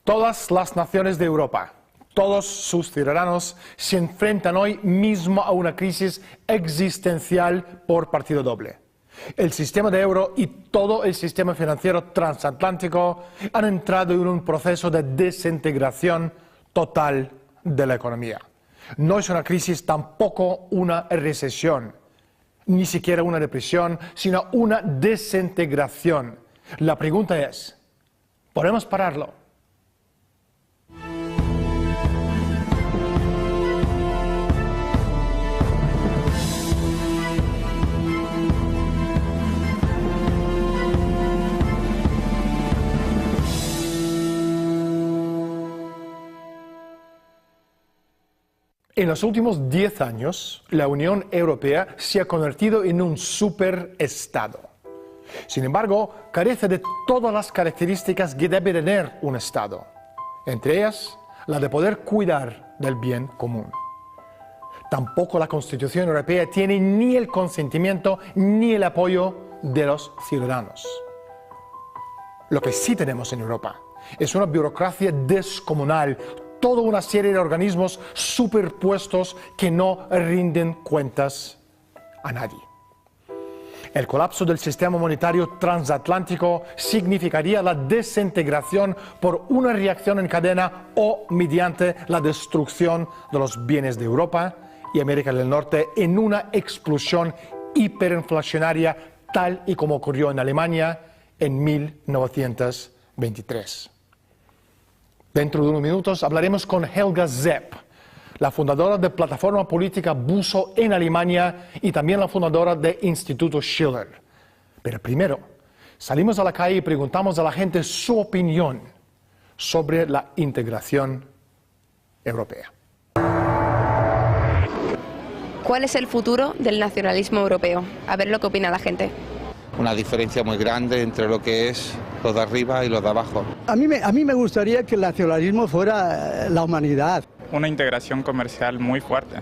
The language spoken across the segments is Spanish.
Todas las naciones de Europa, todos sus ciudadanos se enfrentan hoy mismo a una crisis existencial por partido doble. El sistema de euro y todo el sistema financiero transatlántico han entrado en un proceso de desintegración total de la economía. No es una crisis, tampoco una recesión, ni siquiera una depresión, sino una desintegración. La pregunta es, ¿podemos pararlo? En los últimos 10 años, la Unión Europea se ha convertido en un superestado. Sin embargo, carece de todas las características que debe tener un Estado, entre ellas la de poder cuidar del bien común. Tampoco la Constitución Europea tiene ni el consentimiento ni el apoyo de los ciudadanos. Lo que sí tenemos en Europa es una burocracia descomunal, toda una serie de organismos superpuestos que no rinden cuentas a nadie. El colapso del sistema monetario transatlántico significaría la desintegración por una reacción en cadena o mediante la destrucción de los bienes de Europa y América del Norte en una explosión hiperinflacionaria tal y como ocurrió en Alemania en 1923. Dentro de unos minutos hablaremos con Helga Zepp, la fundadora de Plataforma Política Buso en Alemania y también la fundadora de Instituto Schiller. Pero primero, salimos a la calle y preguntamos a la gente su opinión sobre la integración europea. ¿Cuál es el futuro del nacionalismo europeo? A ver lo que opina la gente. Una diferencia muy grande entre lo que es los de arriba y los de abajo. A mí me gustaría que el nacionalismo fuera la humanidad. Una integración comercial muy fuerte.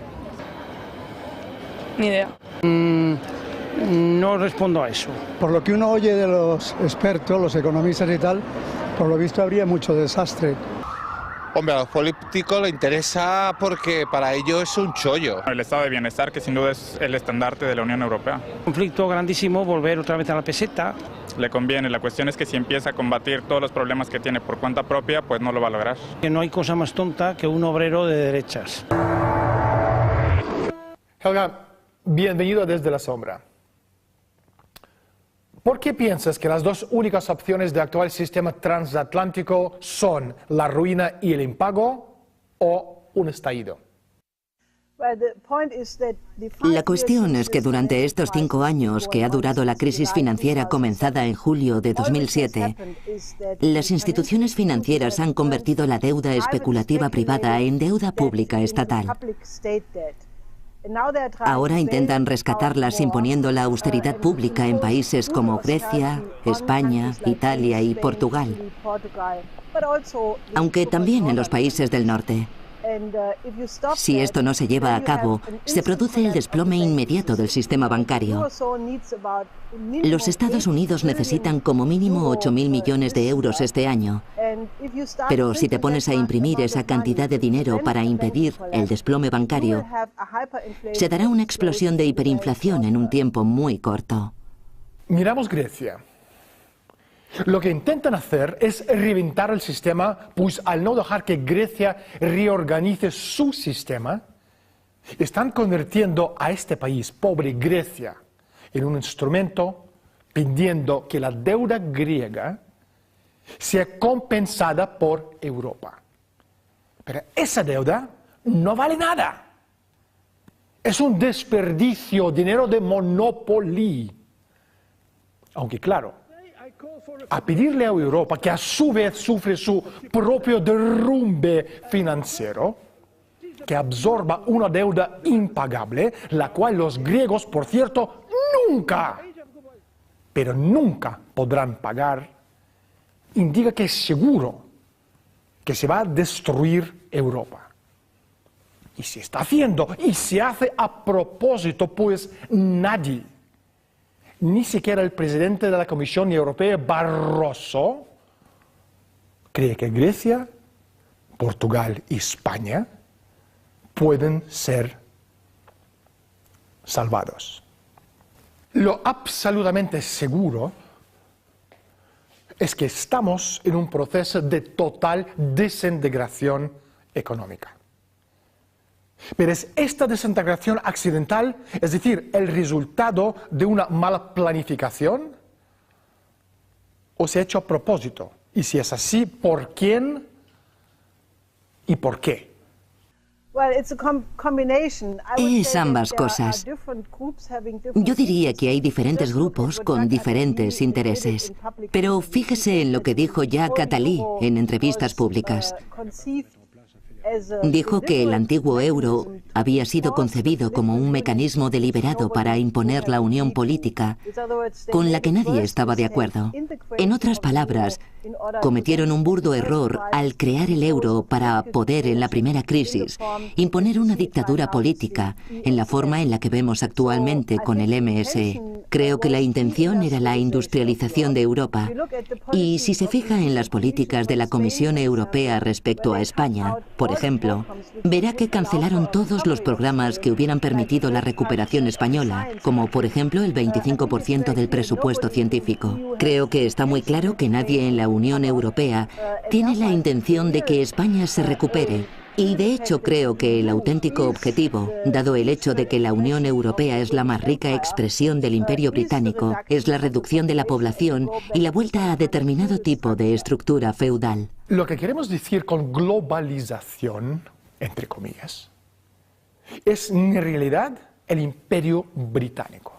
Ni idea. No respondo a eso. Por lo que uno oye de los expertos, los economistas y tal, por lo visto habría mucho desastre. Hombre, a los políticos les interesa porque para ellos es un chollo. El estado de bienestar, que sin duda es el estandarte de la Unión Europea. Conflicto grandísimo, volver otra vez a la peseta. Le conviene, la cuestión es que si empieza a combatir todos los problemas que tiene por cuenta propia, pues no lo va a lograr. Que no hay cosa más tonta que un obrero de derechas. Helga, bienvenido desde la sombra. ¿Por qué piensas que las dos únicas opciones del actual sistema transatlántico son la ruina y el impago o un estallido? La cuestión es que durante estos 5 años que ha durado la crisis financiera comenzada en julio de 2007, las instituciones financieras han convertido la deuda especulativa privada en deuda pública estatal. Ahora intentan rescatarlas imponiendo la austeridad pública en países como Grecia, España, Italia y Portugal, aunque también en los países del norte. Si esto no se lleva a cabo, se produce el desplome inmediato del sistema bancario. Los Estados Unidos necesitan como mínimo 8.000 millones de euros este año. Pero si te pones a imprimir esa cantidad de dinero para impedir el desplome bancario, se dará una explosión de hiperinflación en un tiempo muy corto. Miramos Grecia. Lo que intentan hacer es reventar el sistema, pues al no dejar que Grecia reorganice su sistema, están convirtiendo a este país, pobre Grecia, en un instrumento pidiendo que la deuda griega sea compensada por Europa. Pero esa deuda no vale nada. Es un desperdicio, dinero de Monopoly. Aunque claro, a pedirle a Europa, que a su vez sufre su propio derrumbe financiero, que absorba una deuda impagable, la cual los griegos, por cierto, nunca podrán pagar, indica que es seguro que se va a destruir Europa. Y se está haciendo, y se hace a propósito, pues nadie, ni siquiera el presidente de la Comisión Europea, Barroso, cree que Grecia, Portugal y España pueden ser salvados. Lo absolutamente seguro es que estamos en un proceso de total desintegración económica. Pero es esta desintegración accidental, es decir, el resultado de una mala planificación, o se ha hecho a propósito. Y si es así, ¿por quién y por qué? Es ambas cosas. Yo diría que hay diferentes grupos con diferentes intereses. Pero fíjese en lo que dijo Jacques Attali en entrevistas públicas. Dijo que el antiguo euro había sido concebido como un mecanismo deliberado para imponer la unión política, con la que nadie estaba de acuerdo. En otras palabras, cometieron un burdo error al crear el euro para poder, en la primera crisis, imponer una dictadura política, en la forma en la que vemos actualmente con el MSE. Creo que la intención era la industrialización de Europa. Y si se fija en las políticas de la Comisión Europea respecto a España, por ejemplo, verá que cancelaron todos los programas que hubieran permitido la recuperación española, como por ejemplo el 25% del presupuesto científico. Creo que está muy claro que nadie en la Unión Europea tiene la intención de que España se recupere. Y de hecho creo que el auténtico objetivo, dado el hecho de que la Unión Europea es la más rica expresión del Imperio Británico, es la reducción de la población y la vuelta a determinado tipo de estructura feudal. Lo que queremos decir con globalización, entre comillas, es en realidad el Imperio Británico.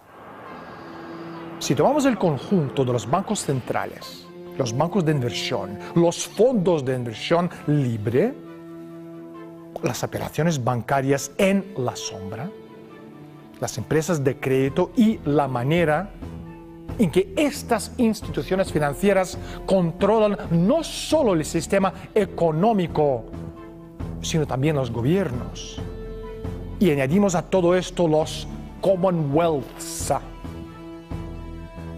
Si tomamos el conjunto de los bancos centrales, los bancos de inversión, los fondos de inversión libre, las operaciones bancarias en la sombra, las empresas de crédito y la manera en que estas instituciones financieras controlan no solo el sistema económico, sino también los gobiernos. Y añadimos a todo esto los Commonwealths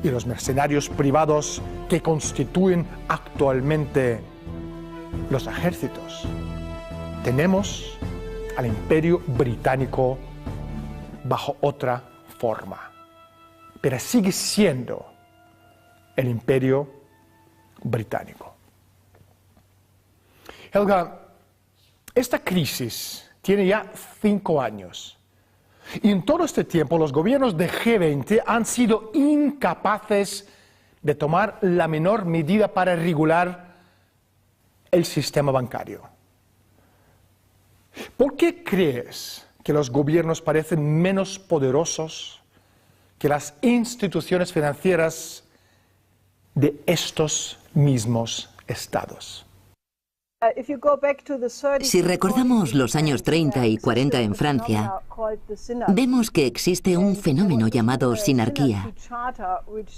y los mercenarios privados que constituyen actualmente los ejércitos. Tenemos al Imperio Británico bajo otra forma, pero sigue siendo el Imperio Británico. Helga, esta crisis tiene ya 5 años y en todo este tiempo los gobiernos de G20 han sido incapaces de tomar la menor medida para regular el sistema bancario. ¿Por qué crees que los gobiernos parecen menos poderosos que las instituciones financieras de estos mismos estados? Si recordamos los años 30 y 40 en Francia, vemos que existe un fenómeno llamado sinarquía.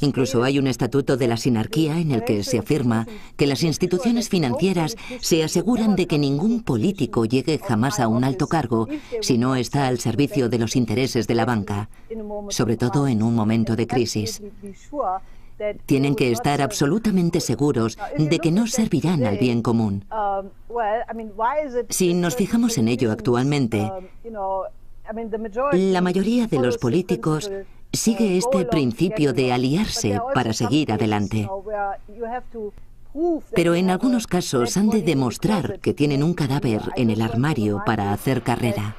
Incluso hay un estatuto de la sinarquía en el que se afirma que las instituciones financieras se aseguran de que ningún político llegue jamás a un alto cargo si no está al servicio de los intereses de la banca, sobre todo en un momento de crisis. Tienen que estar absolutamente seguros de que no servirán al bien común. Si nos fijamos en ello actualmente, la mayoría de los políticos sigue este principio de aliarse para seguir adelante. Pero en algunos casos han de demostrar que tienen un cadáver en el armario para hacer carrera.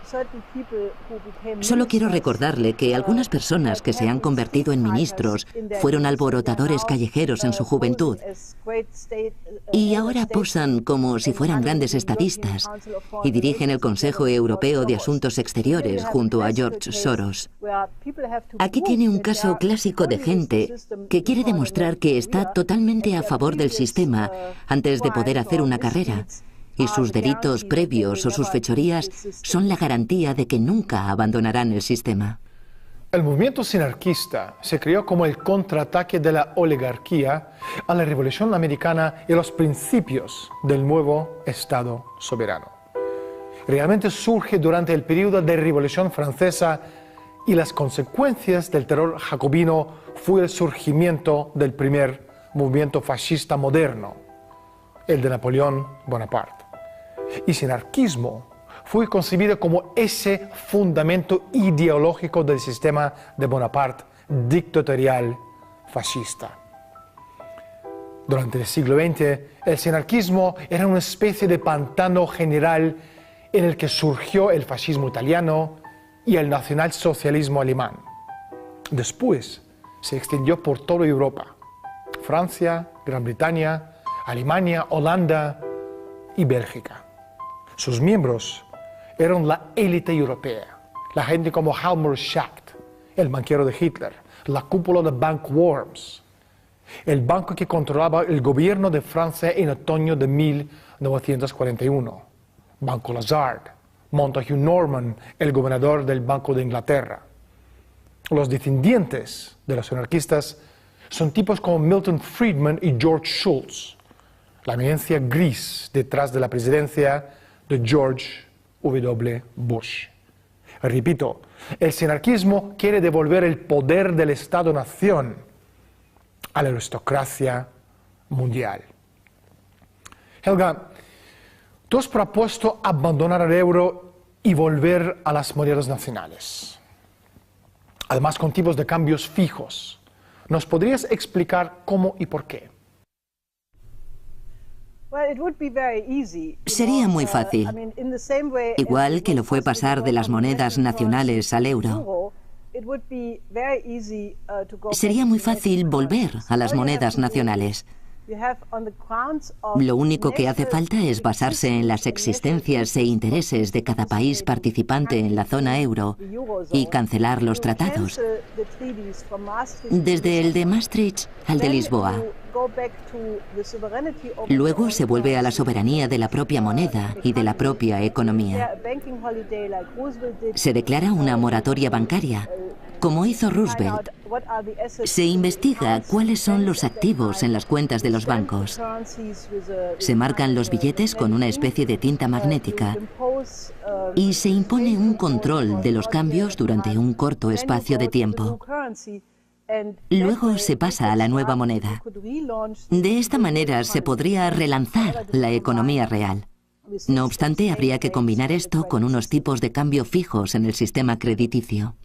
Solo quiero recordarle que algunas personas que se han convertido en ministros fueron alborotadores callejeros en su juventud y ahora posan como si fueran grandes estadistas y dirigen el Consejo Europeo de Asuntos Exteriores junto a George Soros. Aquí tiene un caso clásico de gente que quiere demostrar que está totalmente a favor del sistema antes de poder hacer una carrera, y sus delitos previos o sus fechorías son la garantía de que nunca abandonarán el sistema. El movimiento sinarquista se creó como el contraataque de la oligarquía a la Revolución Americana y a los principios del nuevo Estado soberano. Realmente surge durante el periodo de Revolución Francesa y las consecuencias del terror jacobino fue el surgimiento del primer movimiento fascista moderno, el de Napoleón Bonaparte. Y sinarquismo fue concebido como ese fundamento ideológico del sistema de Bonaparte dictatorial fascista. Durante el siglo XX, el sinarquismo era una especie de pantano general en el que surgió el fascismo italiano y el nacionalsocialismo alemán. Después se extendió por toda Europa: Francia, Gran Bretaña, Alemania, Holanda y Bélgica. Sus miembros eran la élite europea, la gente como Helmut Schacht, el banquero de Hitler, la cúpula de Bank Worms, el banco que controlaba el gobierno de Francia en otoño de 1941, Banco Lazard, Montague Norman, el gobernador del Banco de Inglaterra. Los descendientes de los anarquistas son tipos como Milton Friedman y George Shultz, la eminencia gris detrás de la presidencia de George W. Bush. Repito, el sinarquismo quiere devolver el poder del Estado-nación a la aristocracia mundial. Helga, tú has propuesto abandonar el euro y volver a las monedas nacionales, además con tipos de cambios fijos. ¿Nos podrías explicar cómo y por qué? Sería muy fácil, igual que lo fue pasar de las monedas nacionales al euro. Sería muy fácil volver a las monedas nacionales. Lo único que hace falta es basarse en las existencias e intereses de cada país participante en la zona euro y cancelar los tratados, desde el de Maastricht al de Lisboa. Luego se vuelve a la soberanía de la propia moneda y de la propia economía. Se declara una moratoria bancaria, como hizo Roosevelt. Se investiga cuáles son los activos en las cuentas de los bancos. Se marcan los billetes con una especie de tinta magnética y se impone un control de los cambios durante un corto espacio de tiempo. Luego se pasa a la nueva moneda. De esta manera se podría relanzar la economía real. No obstante, habría que combinar esto con unos tipos de cambio fijos en el sistema crediticio.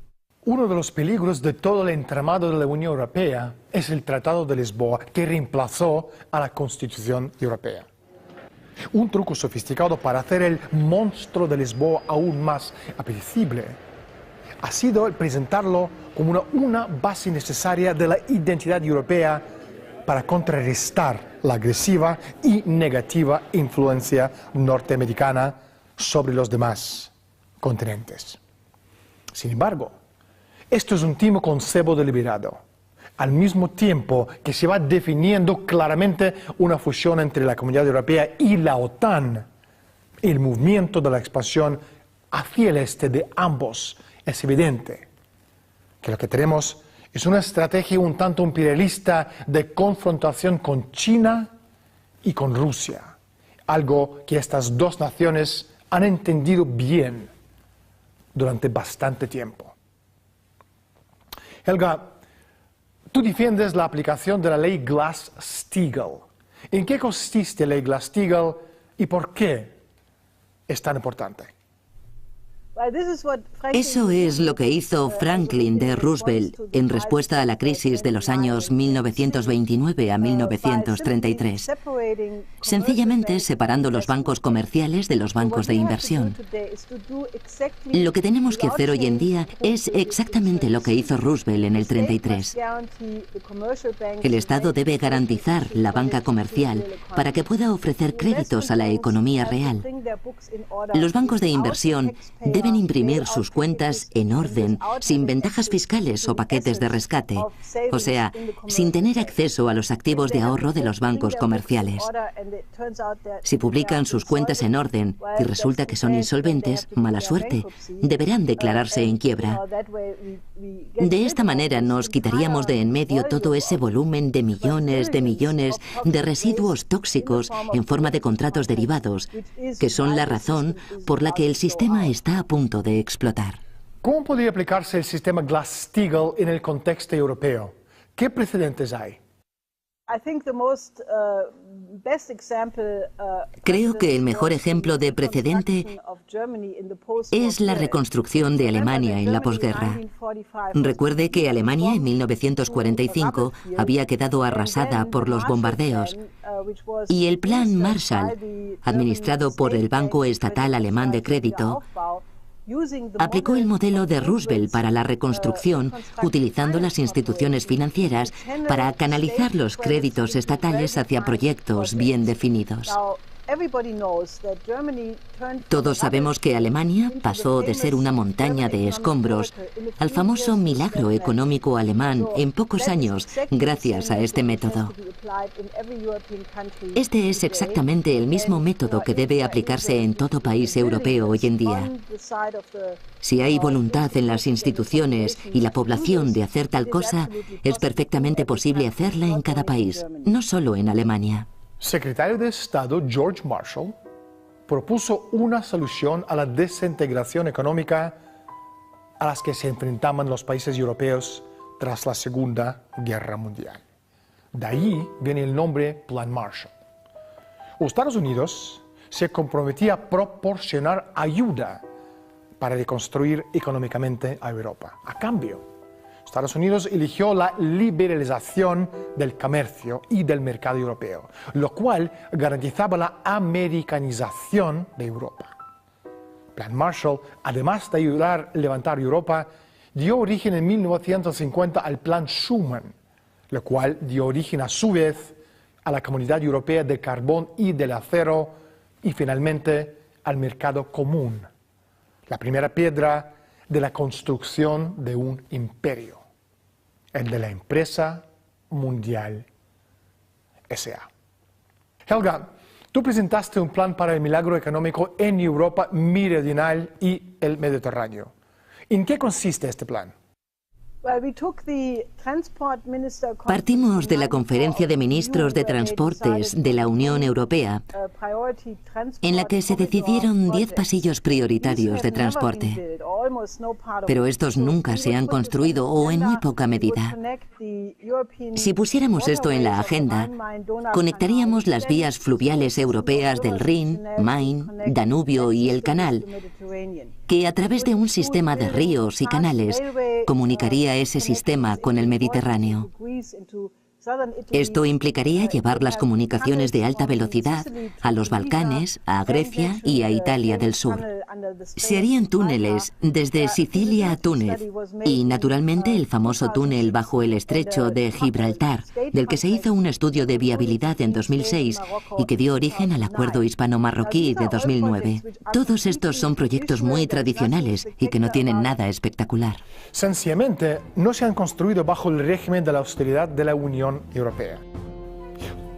Uno de los peligros de todo el entramado de la Unión Europea es el Tratado de Lisboa, que reemplazó a la Constitución Europea. Un truco sofisticado para hacer el monstruo de Lisboa aún más apetecible ha sido el presentarlo como una base necesaria de la identidad europea para contrarrestar la agresiva y negativa influencia norteamericana sobre los demás continentes. Sin embargo, esto es un timo con cebo deliberado, al mismo tiempo que se va definiendo claramente una fusión entre la Comunidad Europea y la OTAN. El movimiento de la expansión hacia el este de ambos es evidente que lo que tenemos es una estrategia un tanto imperialista de confrontación con China y con Rusia, algo que estas dos naciones han entendido bien durante bastante tiempo. Helga, tú defiendes la aplicación de la ley Glass-Steagall. ¿En qué consiste la ley Glass-Steagall y por qué es tan importante? Eso es lo que hizo Franklin D. Roosevelt en respuesta a la crisis de los años 1929 a 1933, sencillamente separando los bancos comerciales de los bancos de inversión. Lo que tenemos que hacer hoy en día es exactamente lo que hizo Roosevelt en el 33. El Estado debe garantizar la banca comercial para que pueda ofrecer créditos a la economía real. Los bancos de inversión deben imprimir sus cuentas en orden, sin ventajas fiscales o paquetes de rescate, o sea, sin tener acceso a los activos de ahorro de los bancos comerciales. Si publican sus cuentas en orden y resulta que son insolventes, mala suerte, deberán declararse en quiebra. De esta manera nos quitaríamos de en medio todo ese volumen de millones de residuos tóxicos en forma de contratos derivados, que son la razón por la que el sistema está a punto de explotar. ¿Cómo podría aplicarse el sistema Glass-Steagall en el contexto europeo? ¿Qué precedentes hay? Creo que el mejor ejemplo de precedente es la reconstrucción de Alemania en la posguerra. Recuerde que Alemania en 1945 había quedado arrasada por los bombardeos y el Plan Marshall, administrado por el Banco Estatal Alemán de Crédito, aplicó el modelo de Roosevelt para la reconstrucción, utilizando las instituciones financieras para canalizar los créditos estatales hacia proyectos bien definidos. Todos sabemos que Alemania pasó de ser una montaña de escombros al famoso milagro económico alemán en pocos años gracias a este método. Este es exactamente el mismo método que debe aplicarse en todo país europeo hoy en día. Si hay voluntad en las instituciones y la población de hacer tal cosa, es perfectamente posible hacerla en cada país, no solo en Alemania. Secretario de Estado George Marshall propuso una solución a la desintegración económica a las que se enfrentaban los países europeos tras la Segunda Guerra Mundial. De ahí viene el nombre Plan Marshall. Estados Unidos se comprometía a proporcionar ayuda para reconstruir económicamente a Europa. A cambio, Estados Unidos eligió la liberalización del comercio y del mercado europeo, lo cual garantizaba la americanización de Europa. Plan Marshall, además de ayudar a levantar Europa, dio origen en 1950 al Plan Schuman, lo cual dio origen a su vez a la Comunidad Europea del Carbón y del Acero y finalmente al Mercado Común, la primera piedra de la construcción de un imperio, el de la Empresa Mundial S.A. Helga, tú presentaste un plan para el milagro económico en Europa meridional y el Mediterráneo. ¿En qué consiste este plan? Partimos de la Conferencia de Ministros de Transportes de la Unión Europea, en la que se decidieron 10 pasillos prioritarios de transporte. Pero estos nunca se han construido o en muy poca medida. Si pusiéramos esto en la agenda, conectaríamos las vías fluviales europeas del Rin, Main, Danubio y el Canal, que a través de un sistema de ríos y canales comunicaría ese sistema con el Mediterráneo. Esto implicaría llevar las comunicaciones de alta velocidad a los Balcanes, a Grecia y a Italia del Sur. Se harían túneles desde Sicilia a Túnez y, naturalmente, el famoso túnel bajo el estrecho de Gibraltar, del que se hizo un estudio de viabilidad en 2006 y que dio origen al Acuerdo Hispano-Marroquí de 2009. Todos estos son proyectos muy tradicionales y que no tienen nada espectacular. Sencillamente, no se han construido bajo el régimen de la austeridad de la Unión Europea.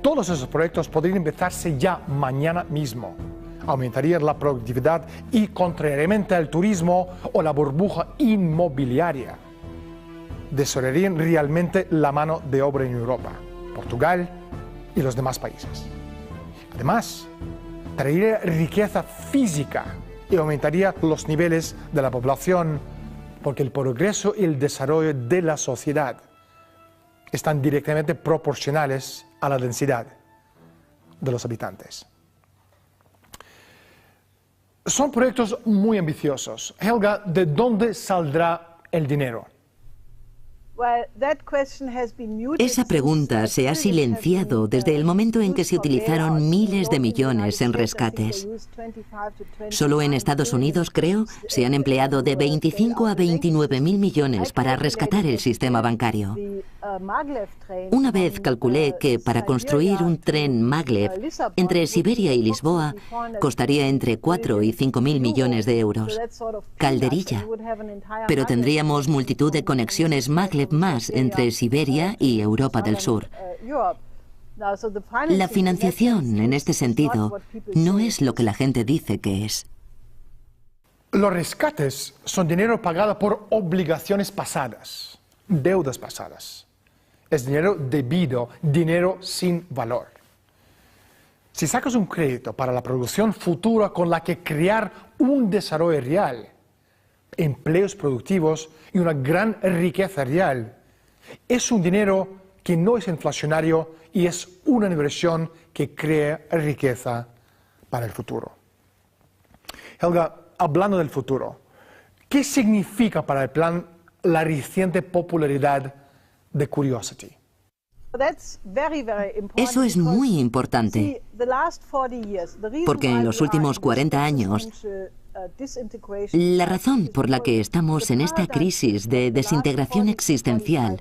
Todos esos proyectos podrían empezarse ya mañana mismo. Aumentarían la productividad y, contrariamente al turismo o la burbuja inmobiliaria, desarrollarían realmente la mano de obra en Europa, Portugal y los demás países. Además, traería riqueza física y aumentaría los niveles de la población, porque el progreso y el desarrollo de la sociedad están directamente proporcionales a la densidad de los habitantes. Son proyectos muy ambiciosos. Helga, ¿de dónde saldrá el dinero? Esa pregunta se ha silenciado desde el momento en que se utilizaron miles de millones en rescates. Solo en Estados Unidos, creo, se han empleado de 25 a 29.000 millones para rescatar el sistema bancario. Una vez calculé que para construir un tren maglev entre Siberia y Lisboa costaría entre 4 y 5.000 millones de euros. Calderilla. Pero tendríamos multitud de conexiones maglev más entre Siberia y Europa del Sur. La financiación, en este sentido, no es lo que la gente dice que es. Los rescates son dinero pagado por obligaciones pasadas, deudas pasadas. Es dinero debido, dinero sin valor. Si sacas un crédito para la producción futura con la que crear un desarrollo real, empleos productivos y una gran riqueza real, es un dinero que no es inflacionario y es una inversión que crea riqueza para el futuro. Helga, hablando del futuro, ¿qué significa para el plan la reciente popularidad de Curiosity? Eso es muy importante, porque en los últimos 40 años, la razón por la que estamos en esta crisis de desintegración existencial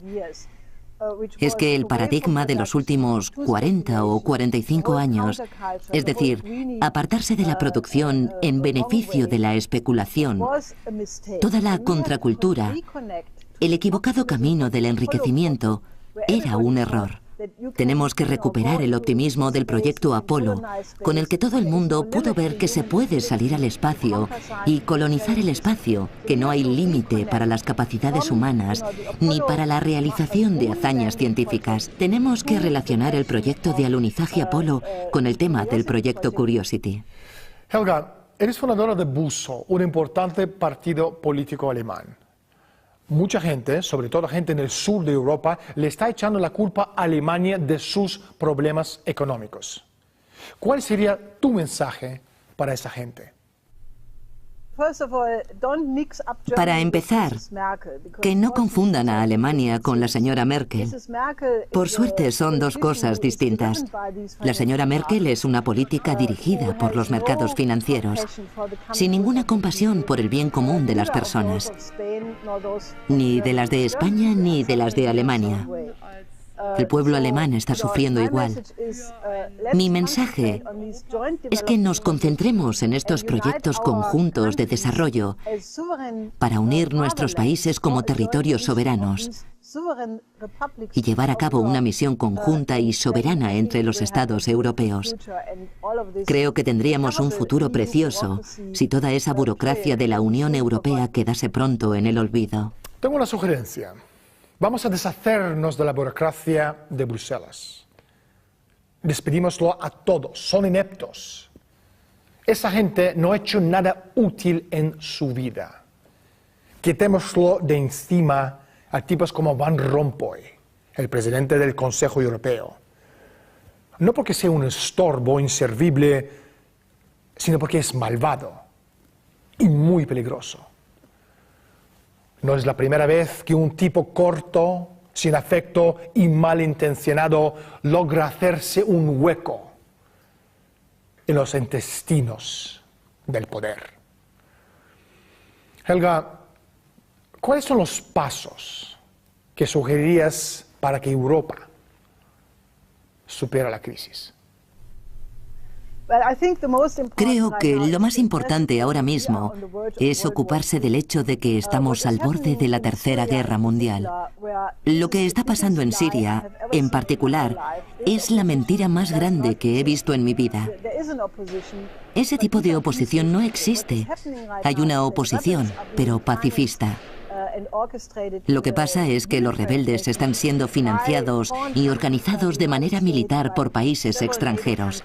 es que el paradigma de los últimos 40 o 45 años, es decir, apartarse de la producción en beneficio de la especulación, toda la contracultura, el equivocado camino del enriquecimiento, era un error. Tenemos que recuperar el optimismo del proyecto Apolo, con el que todo el mundo pudo ver que se puede salir al espacio y colonizar el espacio, que no hay límite para las capacidades humanas ni para la realización de hazañas científicas. Tenemos que relacionar el proyecto de alunizaje Apolo con el tema del proyecto Curiosity. Helga, eres fundadora de BUSO, un importante partido político alemán. Mucha gente, sobre todo gente en el sur de Europa, le está echando la culpa a Alemania de sus problemas económicos. ¿Cuál sería tu mensaje para esa gente? Para empezar, que no confundan a Alemania con la señora Merkel. Por suerte son dos cosas distintas. La señora Merkel es una política dirigida por los mercados financieros, sin ninguna compasión por el bien común de las personas, ni de las de España ni de las de Alemania. El pueblo alemán está sufriendo igual. Mi mensaje es que nos concentremos en estos proyectos conjuntos de desarrollo para unir nuestros países como territorios soberanos y llevar a cabo una misión conjunta y soberana entre los Estados europeos. Creo que tendríamos un futuro precioso si toda esa burocracia de la Unión Europea quedase pronto en el olvido. Tengo una sugerencia. Vamos a deshacernos de la burocracia de Bruselas. Despedímoslo a todos, son ineptos. Esa gente no ha hecho nada útil en su vida. Quitémoslo de encima a tipos como Van Rompuy, el presidente del Consejo Europeo. No porque sea un estorbo inservible, sino porque es malvado y muy peligroso. No es la primera vez que un tipo corto, sin afecto y malintencionado logra hacerse un hueco en los intestinos del poder. Helga, ¿cuáles son los pasos que sugerirías para que Europa supere la crisis? Creo que lo más importante ahora mismo es ocuparse del hecho de que estamos al borde de la Tercera Guerra Mundial. Lo que está pasando en Siria, en particular, es la mentira más grande que he visto en mi vida. Ese tipo de oposición no existe. Hay una oposición, pero pacifista. Lo que pasa es que los rebeldes están siendo financiados y organizados de manera militar por países extranjeros.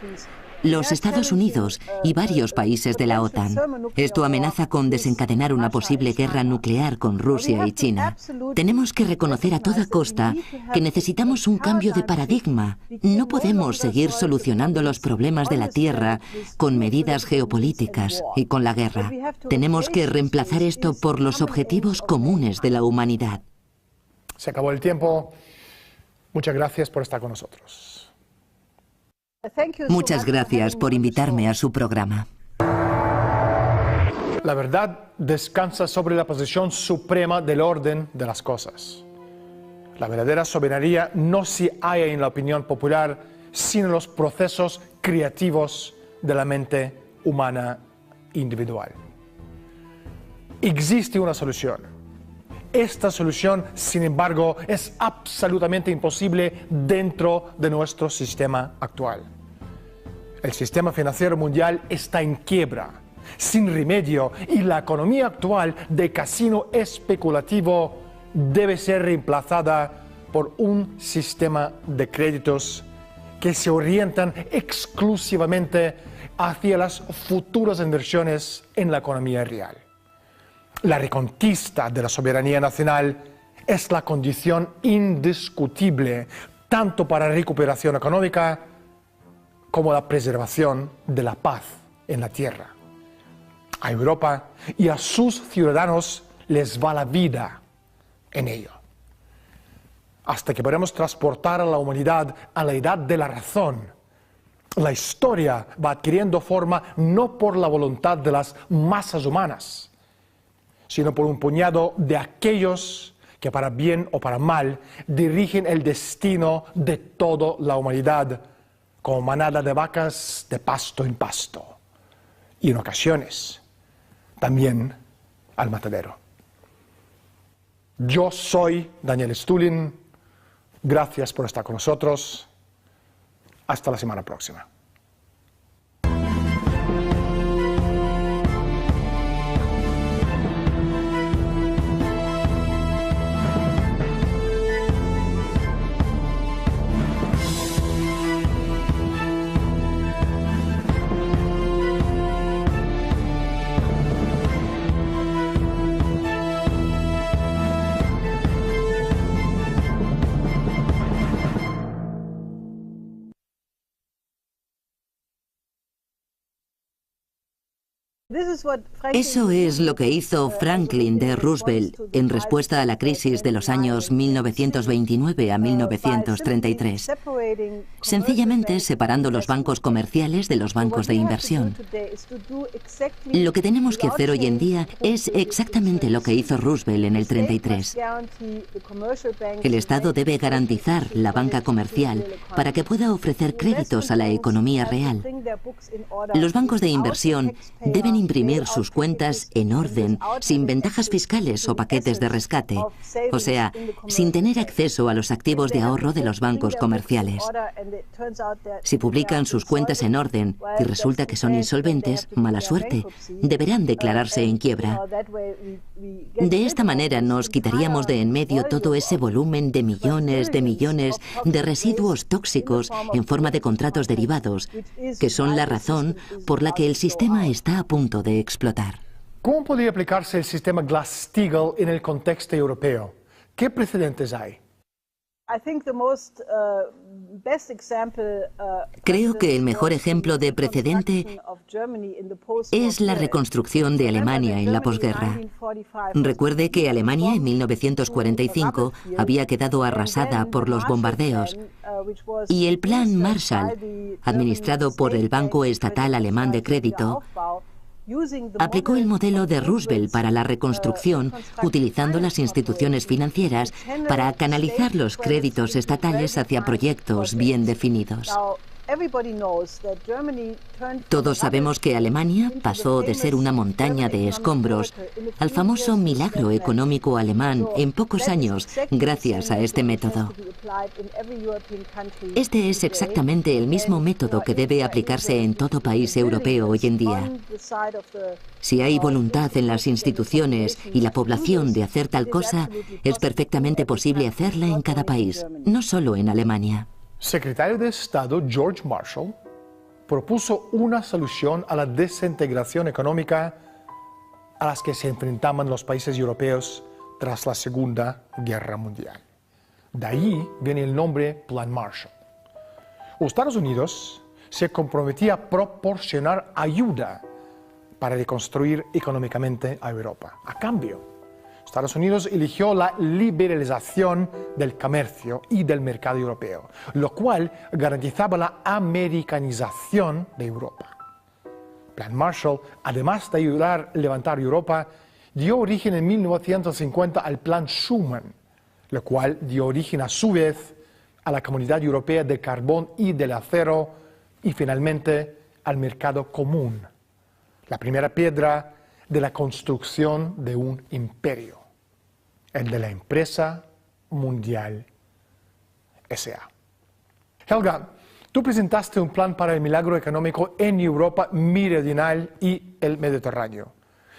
Los Estados Unidos y varios países de la OTAN. Esto amenaza con desencadenar una posible guerra nuclear con Rusia y China. Tenemos que reconocer a toda costa que necesitamos un cambio de paradigma. No podemos seguir solucionando los problemas de la Tierra con medidas geopolíticas y con la guerra. Tenemos que reemplazar esto por los objetivos comunes de la humanidad. Se acabó el tiempo. Muchas gracias por estar con nosotros. Muchas gracias por invitarme a su programa. La verdad descansa sobre la posición suprema del orden de las cosas. La verdadera soberanía no se halla en la opinión popular, sino en los procesos creativos de la mente humana individual. Existe una solución. Esta solución, sin embargo, es absolutamente imposible dentro de nuestro sistema actual. El sistema financiero mundial está en quiebra, sin remedio, y la economía actual de casino especulativo debe ser reemplazada por un sistema de créditos que se orientan exclusivamente hacia las futuras inversiones en la economía real. La reconquista de la soberanía nacional es la condición indiscutible tanto para la recuperación económica como la preservación de la paz en la tierra. A Europa y a sus ciudadanos les va la vida en ello. Hasta que podamos transportar a la humanidad a la edad de la razón, la historia va adquiriendo forma no por la voluntad de las masas humanas, sino por un puñado de aquellos que para bien o para mal dirigen el destino de toda la humanidad como manada de vacas de pasto en pasto y en ocasiones también al matadero. Yo soy Daniel Stulin, gracias por estar con nosotros, hasta la semana próxima. Eso es lo que hizo Franklin D. Roosevelt en respuesta a la crisis de los años 1929 a 1933, sencillamente separando los bancos comerciales de los bancos de inversión. Lo que tenemos que hacer hoy en día es exactamente lo que hizo Roosevelt en el 33. El Estado debe garantizar la banca comercial para que pueda ofrecer créditos a la economía real. Los bancos de inversión deben imprimir sus cuentas en orden, sin ventajas fiscales o paquetes de rescate, o sea, sin tener acceso a los activos de ahorro de los bancos comerciales. Si publican sus cuentas en orden y resulta que son insolventes, mala suerte, deberán declararse en quiebra. De esta manera nos quitaríamos de en medio todo ese volumen de millones de residuos tóxicos en forma de contratos derivados, que son la razón por la que el sistema está a punto de explotar. ¿Cómo podría aplicarse el sistema Glass-Steagall en el contexto europeo? ¿Qué precedentes hay? Creo que el mejor ejemplo de precedente es la reconstrucción de Alemania en la posguerra. Recuerde que Alemania en 1945 había quedado arrasada por los bombardeos y el Plan Marshall, administrado por el Banco Estatal Alemán de Crédito, aplicó el modelo de Roosevelt para la reconstrucción, utilizando las instituciones financieras para canalizar los créditos estatales hacia proyectos bien definidos. Todos sabemos que Alemania pasó de ser una montaña de escombros al famoso milagro económico alemán en pocos años gracias a este método. Este es exactamente el mismo método que debe aplicarse en todo país europeo hoy en día. Si hay voluntad en las instituciones y la población de hacer tal cosa, es perfectamente posible hacerla en cada país, no solo en Alemania. Secretario de Estado George Marshall propuso una solución a la desintegración económica a las que se enfrentaban los países europeos tras la Segunda Guerra Mundial. De ahí viene el nombre Plan Marshall. Los Estados Unidos se comprometía a proporcionar ayuda para reconstruir económicamente a Europa. A cambio, Estados Unidos eligió la liberalización del comercio y del mercado europeo, lo cual garantizaba la americanización de Europa. Plan Marshall, además de ayudar a levantar Europa, dio origen en 1950 al Plan Schuman, lo cual dio origen a su vez a la Comunidad Europea del Carbón y del Acero y finalmente al Mercado Común, la primera piedra de la construcción de un imperio, el de la Empresa Mundial S.A. Helga, tú presentaste un plan para el milagro económico en Europa meridional y el Mediterráneo.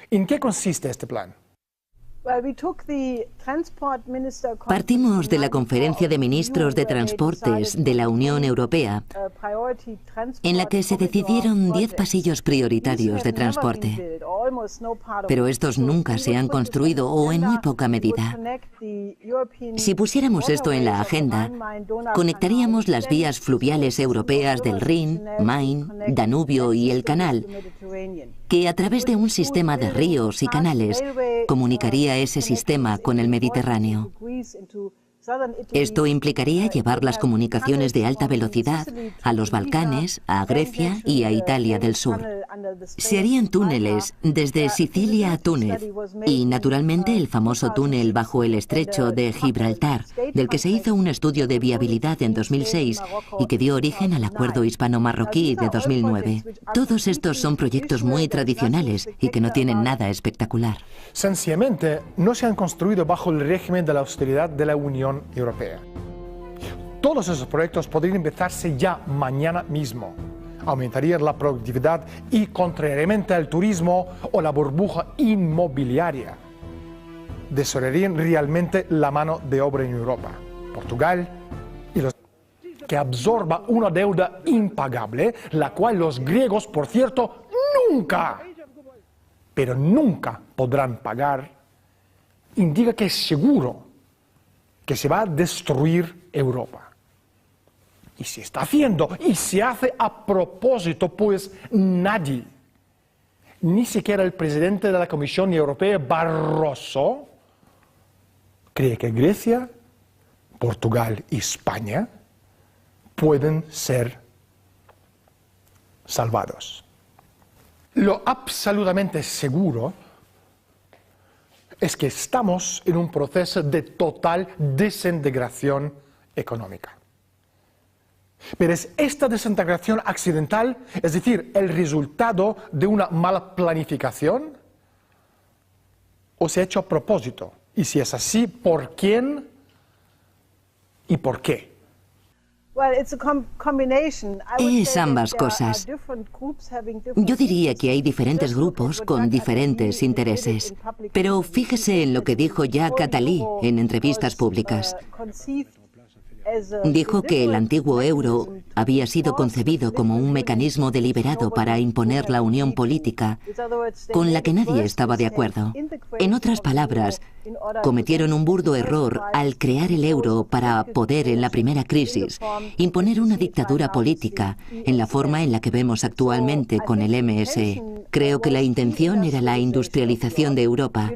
¿En qué consiste este plan? Partimos de la Conferencia de Ministros de Transportes de la Unión Europea, en la que se decidieron 10 pasillos prioritarios de transporte. Pero estos nunca se han construido o en muy poca medida. Si pusiéramos esto en la agenda, conectaríamos las vías fluviales europeas del Rin, Main, Danubio y el Canal, que a través de un sistema de ríos y canales comunicaría ese sistema con el Mediterráneo. Esto implicaría llevar las comunicaciones de alta velocidad a los Balcanes, a Grecia y a Italia del Sur. Se harían túneles desde Sicilia a Túnez y, naturalmente, el famoso túnel bajo el estrecho de Gibraltar, del que se hizo un estudio de viabilidad en 2006 y que dio origen al acuerdo hispano-marroquí de 2009. Todos estos son proyectos muy tradicionales y que no tienen nada espectacular. Sencillamente, no se han construido bajo el régimen de la austeridad de la Unión Europea. Todos esos proyectos podrían empezarse ya mañana mismo. Aumentarían la productividad y, contrariamente al turismo o la burbuja inmobiliaria, desarrollarían realmente la mano de obra en Europa. Portugal y los que absorba una deuda impagable, la cual los griegos, por cierto, nunca podrán pagar, indica que es seguro que se va a destruir Europa. Y se está haciendo, y se hace a propósito, pues nadie, ni siquiera el presidente de la Comisión Europea, Barroso, cree que Grecia, Portugal y España pueden ser salvados. Lo absolutamente seguro es que estamos en un proceso de total desintegración económica. Pero es esta desintegración accidental, es decir, el resultado de una mala planificación, o se ha hecho a propósito. Y si es así, ¿por quién y por qué? Es ambas cosas. Yo diría que hay diferentes grupos con diferentes intereses. Pero fíjese en lo que dijo Jacques Attali en entrevistas públicas. Dijo que el antiguo euro había sido concebido como un mecanismo deliberado para imponer la unión política con la que nadie estaba de acuerdo. En otras palabras, cometieron un burdo error al crear el euro para poder, en la primera crisis, imponer una dictadura política en la forma en la que vemos actualmente con el MSE. Creo que la intención era la industrialización de Europa.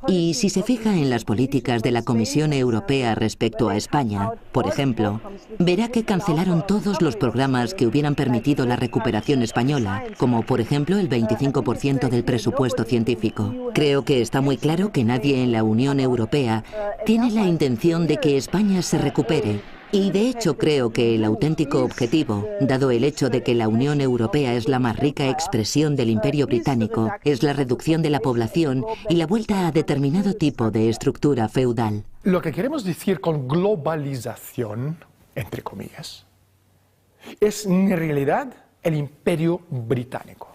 Y si se fija en las políticas de la Comisión Europea respecto a España, por ejemplo, verá que cancelaron todos los programas que hubieran permitido la recuperación española, como por ejemplo el 25% del presupuesto científico. Creo que está muy claro que nadie en la Unión Europea tiene la intención de que España se recupere. Y de hecho creo que el auténtico objetivo, dado el hecho de que la Unión Europea es la más rica expresión del Imperio Británico, es la reducción de la población y la vuelta a determinado tipo de estructura feudal. Lo que queremos decir con globalización, entre comillas, es en realidad el Imperio Británico.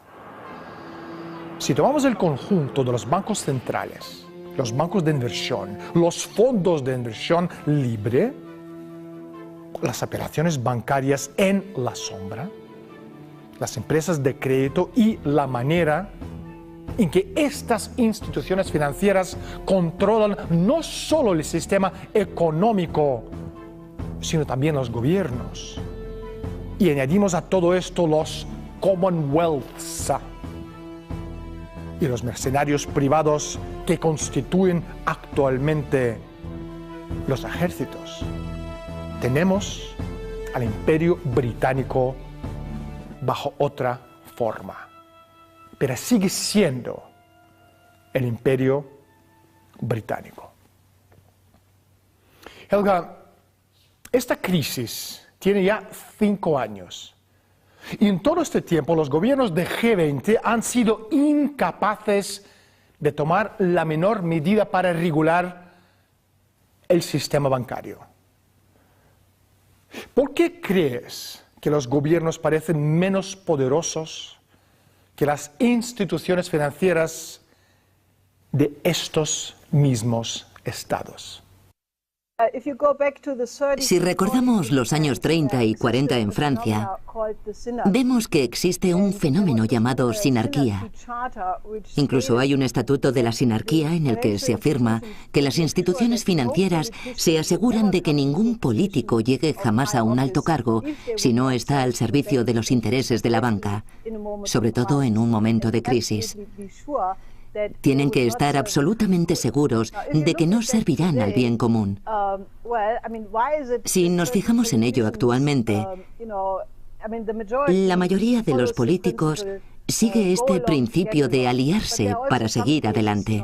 Si tomamos el conjunto de los bancos centrales, los bancos de inversión, los fondos de inversión libre, las operaciones bancarias en la sombra, las empresas de crédito y la manera en que estas instituciones financieras controlan no solo el sistema económico, sino también los gobiernos. Y añadimos a todo esto los Commonwealths y los mercenarios privados que constituyen actualmente los ejércitos. Tenemos al Imperio Británico bajo otra forma, pero sigue siendo el Imperio Británico. Helga, esta crisis tiene ya 5 años y en todo este tiempo los gobiernos de G20 han sido incapaces de tomar la menor medida para regular el sistema bancario. ¿Por qué crees que los gobiernos parecen menos poderosos que las instituciones financieras de estos mismos estados. Si recordamos los años 30 y 40 en Francia, vemos que existe un fenómeno llamado sinarquía. Incluso hay un estatuto de la sinarquía en el que se afirma que las instituciones financieras se aseguran de que ningún político llegue jamás a un alto cargo si no está al servicio de los intereses de la banca, sobre todo en un momento de crisis. Tienen que estar absolutamente seguros de que no servirán al bien común. Si nos fijamos en ello actualmente, la mayoría de los políticos sigue este principio de aliarse para seguir adelante.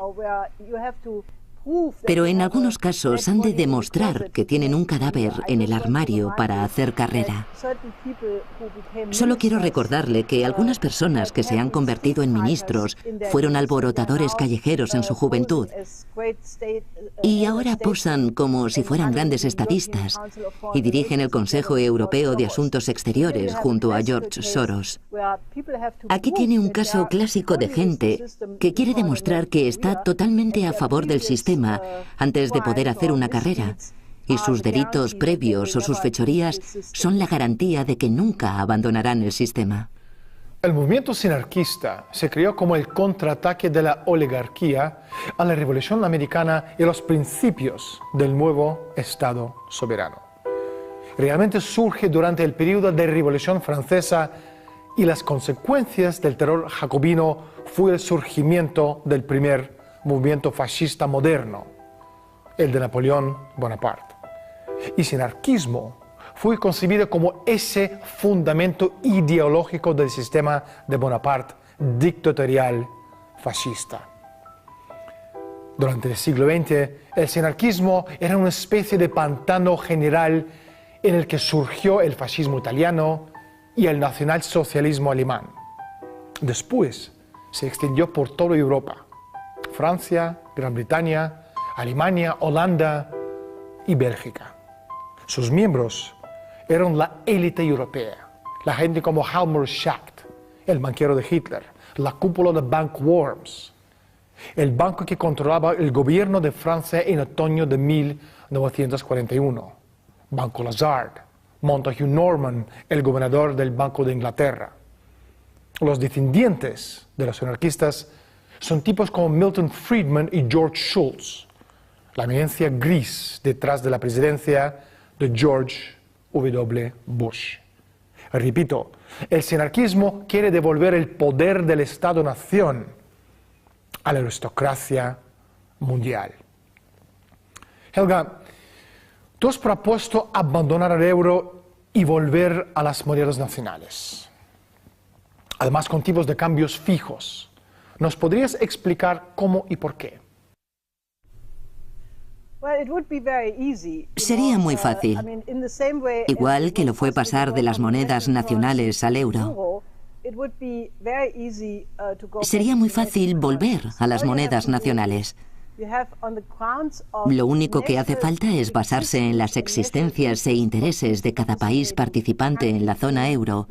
Pero en algunos casos han de demostrar que tienen un cadáver en el armario para hacer carrera. Solo quiero recordarle que algunas personas que se han convertido en ministros fueron alborotadores callejeros en su juventud y ahora posan como si fueran grandes estadistas y dirigen el Consejo Europeo de Asuntos Exteriores junto a George Soros. Aquí tiene un caso clásico de gente que quiere demostrar que está totalmente a favor del sistema antes de poder hacer una carrera, y sus delitos previos o sus fechorías son la garantía de que nunca abandonarán el sistema. El movimiento sinarquista se creó como el contraataque de la oligarquía a la Revolución Americana y a los principios del nuevo Estado soberano. Realmente surge durante el periodo de Revolución Francesa y las consecuencias del terror jacobino fue el surgimiento del primer movimiento fascista moderno, el de Napoleón Bonaparte. Y sinarquismo fue concebido como ese fundamento ideológico del sistema de Bonaparte dictatorial fascista. Durante el siglo XX, el sinarquismo era una especie de pantano general en el que surgió el fascismo italiano y el nacionalsocialismo alemán. Después se extendió por toda Europa: Francia, Gran Bretaña, Alemania, Holanda y Bélgica. Sus miembros eran la élite europea, la gente como Helmut Schacht, el banquero de Hitler, la cúpula de Bank Worms, el banco que controlaba el gobierno de Francia en otoño de 1941, Banco Lazard, Montague Norman, el gobernador del Banco de Inglaterra. Los descendientes de los anarquistas son tipos como Milton Friedman y George Shultz, la eminencia gris detrás de la presidencia de George W. Bush. Repito, el sinarquismo quiere devolver el poder del Estado-nación a la aristocracia mundial. Helga, tú has propuesto abandonar el euro y volver a las monedas nacionales, además con tipos de cambios fijos. ¿Nos podrías explicar cómo y por qué? Sería muy fácil, igual que lo fue pasar de las monedas nacionales al euro. Sería muy fácil volver a las monedas nacionales. Lo único que hace falta es basarse en las existencias e intereses de cada país participante en la zona euro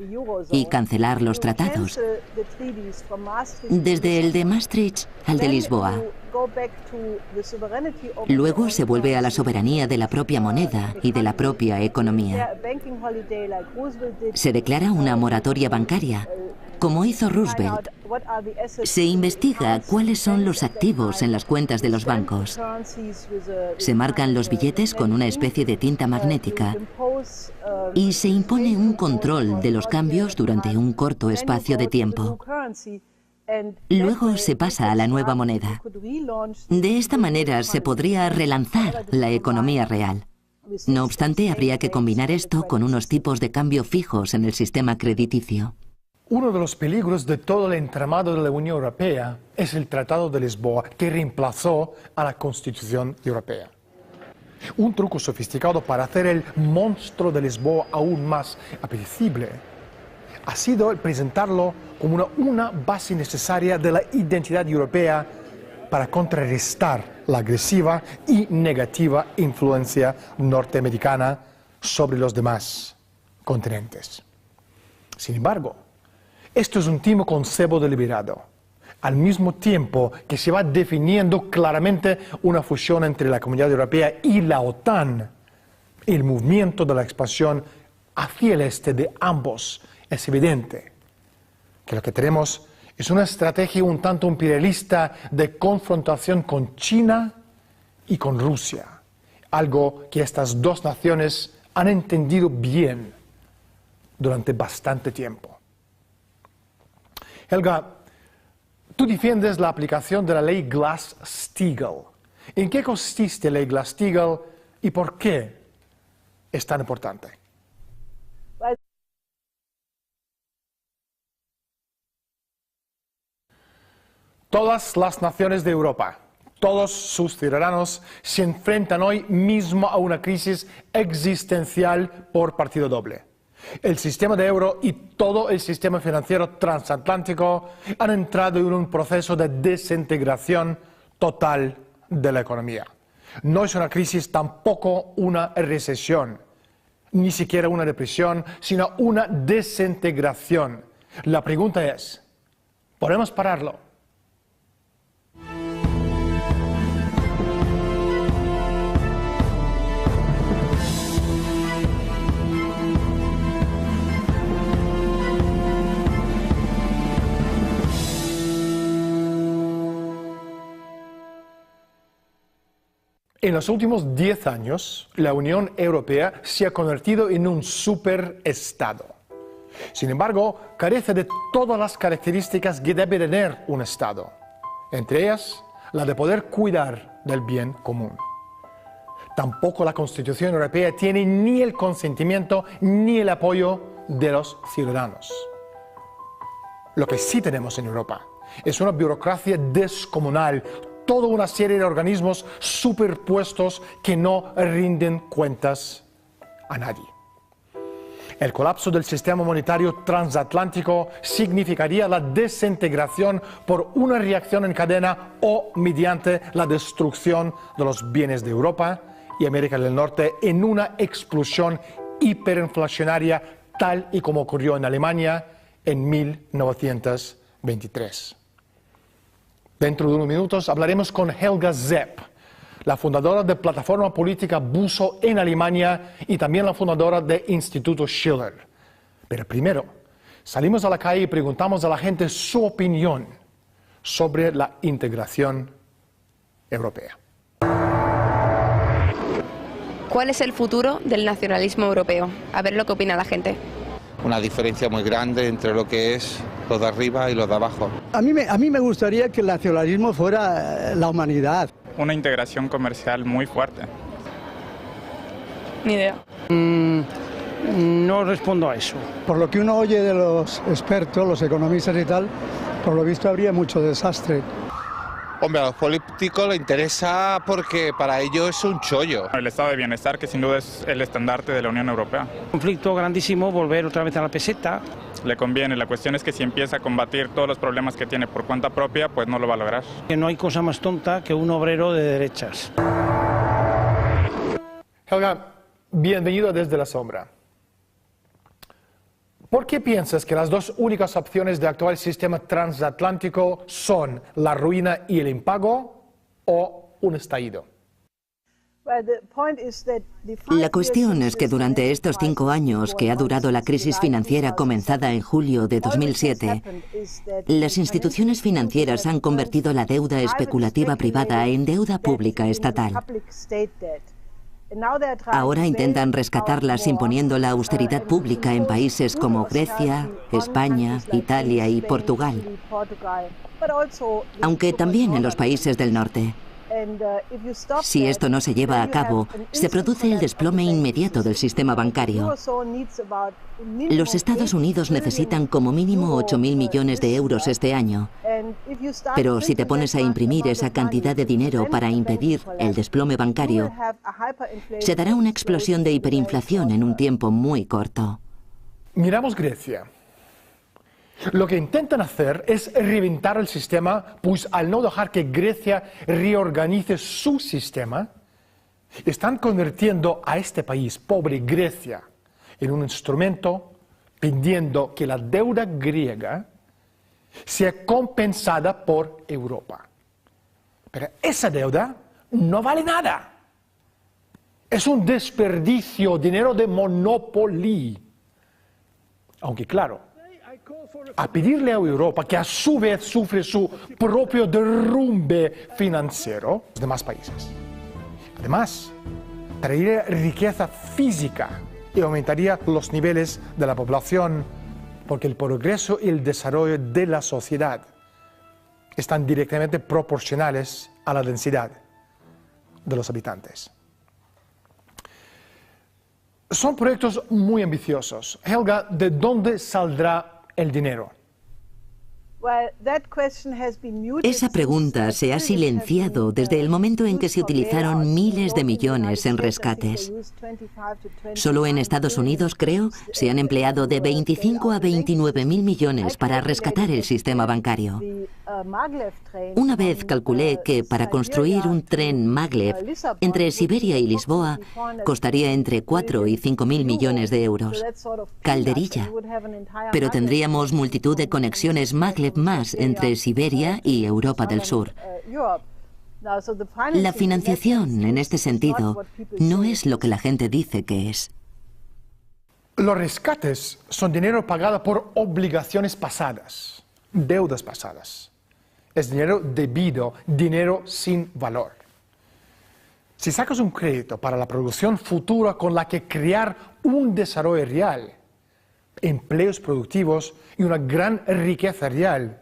y cancelar los tratados, desde el de Maastricht al de Lisboa. Luego se vuelve a la soberanía de la propia moneda y de la propia economía. Se declara una moratoria bancaria, como hizo Roosevelt. Se investiga cuáles son los activos en las cuentas de los bancos. Se marcan los billetes con una especie de tinta magnética y se impone un control de los cambios durante un corto espacio de tiempo. Luego se pasa a la nueva moneda. De esta manera se podría relanzar la economía real. No obstante, habría que combinar esto con unos tipos de cambio fijos en el sistema crediticio. Uno de los peligros de todo el entramado de la Unión Europea es el Tratado de Lisboa, que reemplazó a la Constitución Europea. Un truco sofisticado para hacer el monstruo de Lisboa aún más apetecible ha sido el presentarlo como una base necesaria de la identidad europea para contrarrestar la agresiva y negativa influencia norteamericana sobre los demás continentes. Sin embargo, esto es un timo con cebo deliberado. al mismo tiempo que se va definiendo claramente una fusión entre la Comunidad Europea y la OTAN. El movimiento de la expansión hacia el este de ambos es evidente. Que lo que tenemos es una estrategia un tanto imperialista de confrontación con China y con Rusia, algo que estas dos naciones han entendido bien durante bastante tiempo. Helga, tú defiendes la aplicación de la ley Glass-Steagall. ¿En qué consiste la ley Glass-Steagall y por qué es tan importante? Todas las naciones de Europa, todos sus ciudadanos se enfrentan hoy mismo a una crisis existencial por partido doble. El sistema de euro y todo el sistema financiero transatlántico han entrado en un proceso de desintegración total de la economía. No es una crisis, tampoco una recesión, ni siquiera una depresión, sino una desintegración. La pregunta es, ¿podemos pararlo? En los últimos 10 años, la Unión Europea se ha convertido en un superestado. Sin embargo, carece de todas las características que debe tener un Estado, entre ellas la de poder cuidar del bien común. Tampoco la Constitución Europea tiene ni el consentimiento ni el apoyo de los ciudadanos. Lo que sí tenemos en Europa es una burocracia descomunal, toda una serie de organismos superpuestos que no rinden cuentas a nadie. El colapso del sistema monetario transatlántico significaría la desintegración por una reacción en cadena o mediante la destrucción de los bienes de Europa y América del Norte en una explosión hiperinflacionaria tal y como ocurrió en Alemania en 1923. Dentro de unos minutos hablaremos con Helga Zepp, la fundadora de Plataforma Política Buso en Alemania y también la fundadora de Instituto Schiller. Pero primero, salimos a la calle y preguntamos a la gente su opinión sobre la integración europea. ¿Cuál es el futuro del nacionalismo europeo? A ver lo que opina la gente. Una diferencia muy grande entre lo que es lo de arriba y lo de abajo. A mí me gustaría que el nacionalismo fuera la humanidad. Una integración comercial muy fuerte. Ni idea. No respondo a eso. Por lo que uno oye de los expertos, los economistas y tal, por lo visto habría mucho desastre. Hombre, a los políticos les interesa porque para ellos es un chollo. El estado de bienestar, que sin duda es el estandarte de la Unión Europea. Conflicto grandísimo, volver otra vez a la peseta. Le conviene, la cuestión es que si empieza a combatir todos los problemas que tiene por cuenta propia, pues no lo va a lograr. Que no hay cosa más tonta que un obrero de derechas. Helga, bienvenido desde la sombra. ¿Por qué piensas que las dos únicas opciones del actual sistema transatlántico son la ruina y el impago o un estallido? La cuestión es que durante estos 5 años que ha durado la crisis financiera comenzada en julio de 2007, las instituciones financieras han convertido la deuda especulativa privada en deuda pública estatal. Ahora intentan rescatarlas imponiendo la austeridad pública en países como Grecia, España, Italia y Portugal, aunque también en los países del norte. Si esto no se lleva a cabo, se produce el desplome inmediato del sistema bancario. Los Estados Unidos necesitan como mínimo 8.000 millones de euros este año. Pero si te pones a imprimir esa cantidad de dinero para impedir el desplome bancario, se dará una explosión de hiperinflación en un tiempo muy corto. Miramos Grecia. Lo que intentan hacer es reventar el sistema, pues al no dejar que Grecia reorganice su sistema, están convirtiendo a este país, pobre Grecia, en un instrumento pidiendo que la deuda griega sea compensada por Europa. Pero esa deuda no vale nada. Es un desperdicio, dinero de Monopoly. Aunque claro, a pedirle a Europa, que a su vez sufre su propio derrumbe financiero, los demás países. Además, traería riqueza física y aumentaría los niveles de la población, porque el progreso y el desarrollo de la sociedad están directamente proporcionales a la densidad de los habitantes. Son proyectos muy ambiciosos. Helga, ¿de dónde saldrá el dinero? Esa pregunta se ha silenciado desde el momento en que se utilizaron miles de millones en rescates. Solo en Estados Unidos, creo, se han empleado de 25 a 29 mil millones para rescatar el sistema bancario. Una vez calculé que para construir un tren maglev entre Siberia y Lisboa costaría entre 4 y 5 mil millones de euros. Calderilla. Pero tendríamos multitud de conexiones maglev más entre Siberia y Europa del Sur. La financiación, en este sentido, no es lo que la gente dice que es. Los rescates son dinero pagado por obligaciones pasadas, deudas pasadas. Es dinero debido, dinero sin valor. Si sacas un crédito para la producción futura con la que crear un desarrollo real, empleos productivos y una gran riqueza real,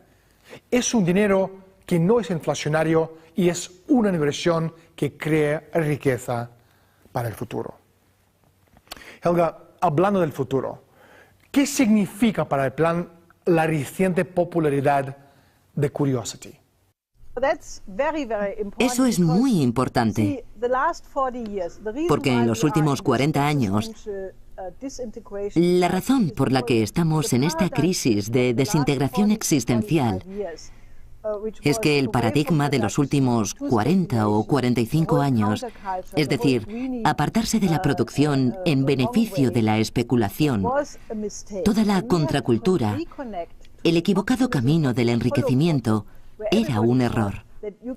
es un dinero que no es inflacionario y es una inversión que crea riqueza para el futuro. Helga, hablando del futuro, ¿qué significa para el plan la reciente popularidad de Curiosity? Eso es muy importante, porque en los últimos 40 años, la razón por la que estamos en esta crisis de desintegración existencial es que el paradigma de los últimos 40 o 45 años, es decir, apartarse de la producción en beneficio de la especulación, toda la contracultura, el equivocado camino del enriquecimiento, era un error.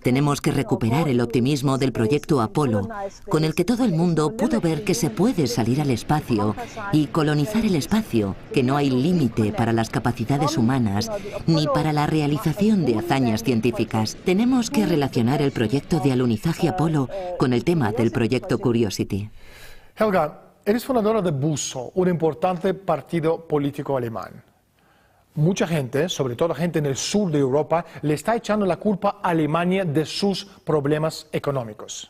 Tenemos que recuperar el optimismo del proyecto Apolo, con el que todo el mundo pudo ver que se puede salir al espacio y colonizar el espacio, que no hay límite para las capacidades humanas ni para la realización de hazañas científicas. Tenemos que relacionar el proyecto de alunizaje Apolo con el tema del proyecto Curiosity. Helga, eres fundadora de BUSO, un importante partido político alemán. Mucha gente, sobre todo gente en el sur de Europa, le está echando la culpa a Alemania de sus problemas económicos.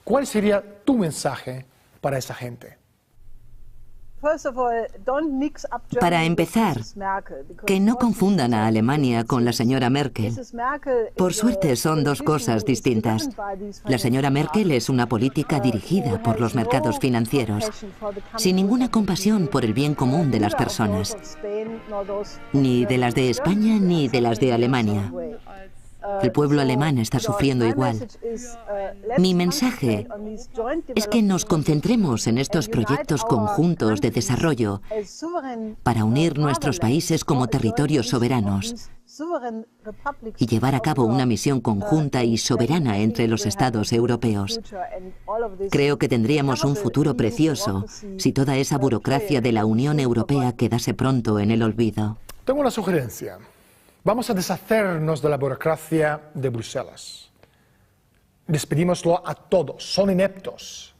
¿Cuál sería tu mensaje para esa gente? Para empezar, que no confundan a Alemania con la señora Merkel. Por suerte son dos cosas distintas. La señora Merkel es una política dirigida por los mercados financieros, sin ninguna compasión por el bien común de las personas, ni de las de España ni de las de Alemania. El pueblo alemán está sufriendo igual. Mi mensaje es que nos concentremos en estos proyectos conjuntos de desarrollo para unir nuestros países como territorios soberanos y llevar a cabo una misión conjunta y soberana entre los Estados europeos. Creo que tendríamos un futuro precioso si toda esa burocracia de la Unión Europea quedase pronto en el olvido. Tengo una sugerencia. Vamos a deshacernos de la burocracia de Bruselas. Despedímoslo a todos, son ineptos.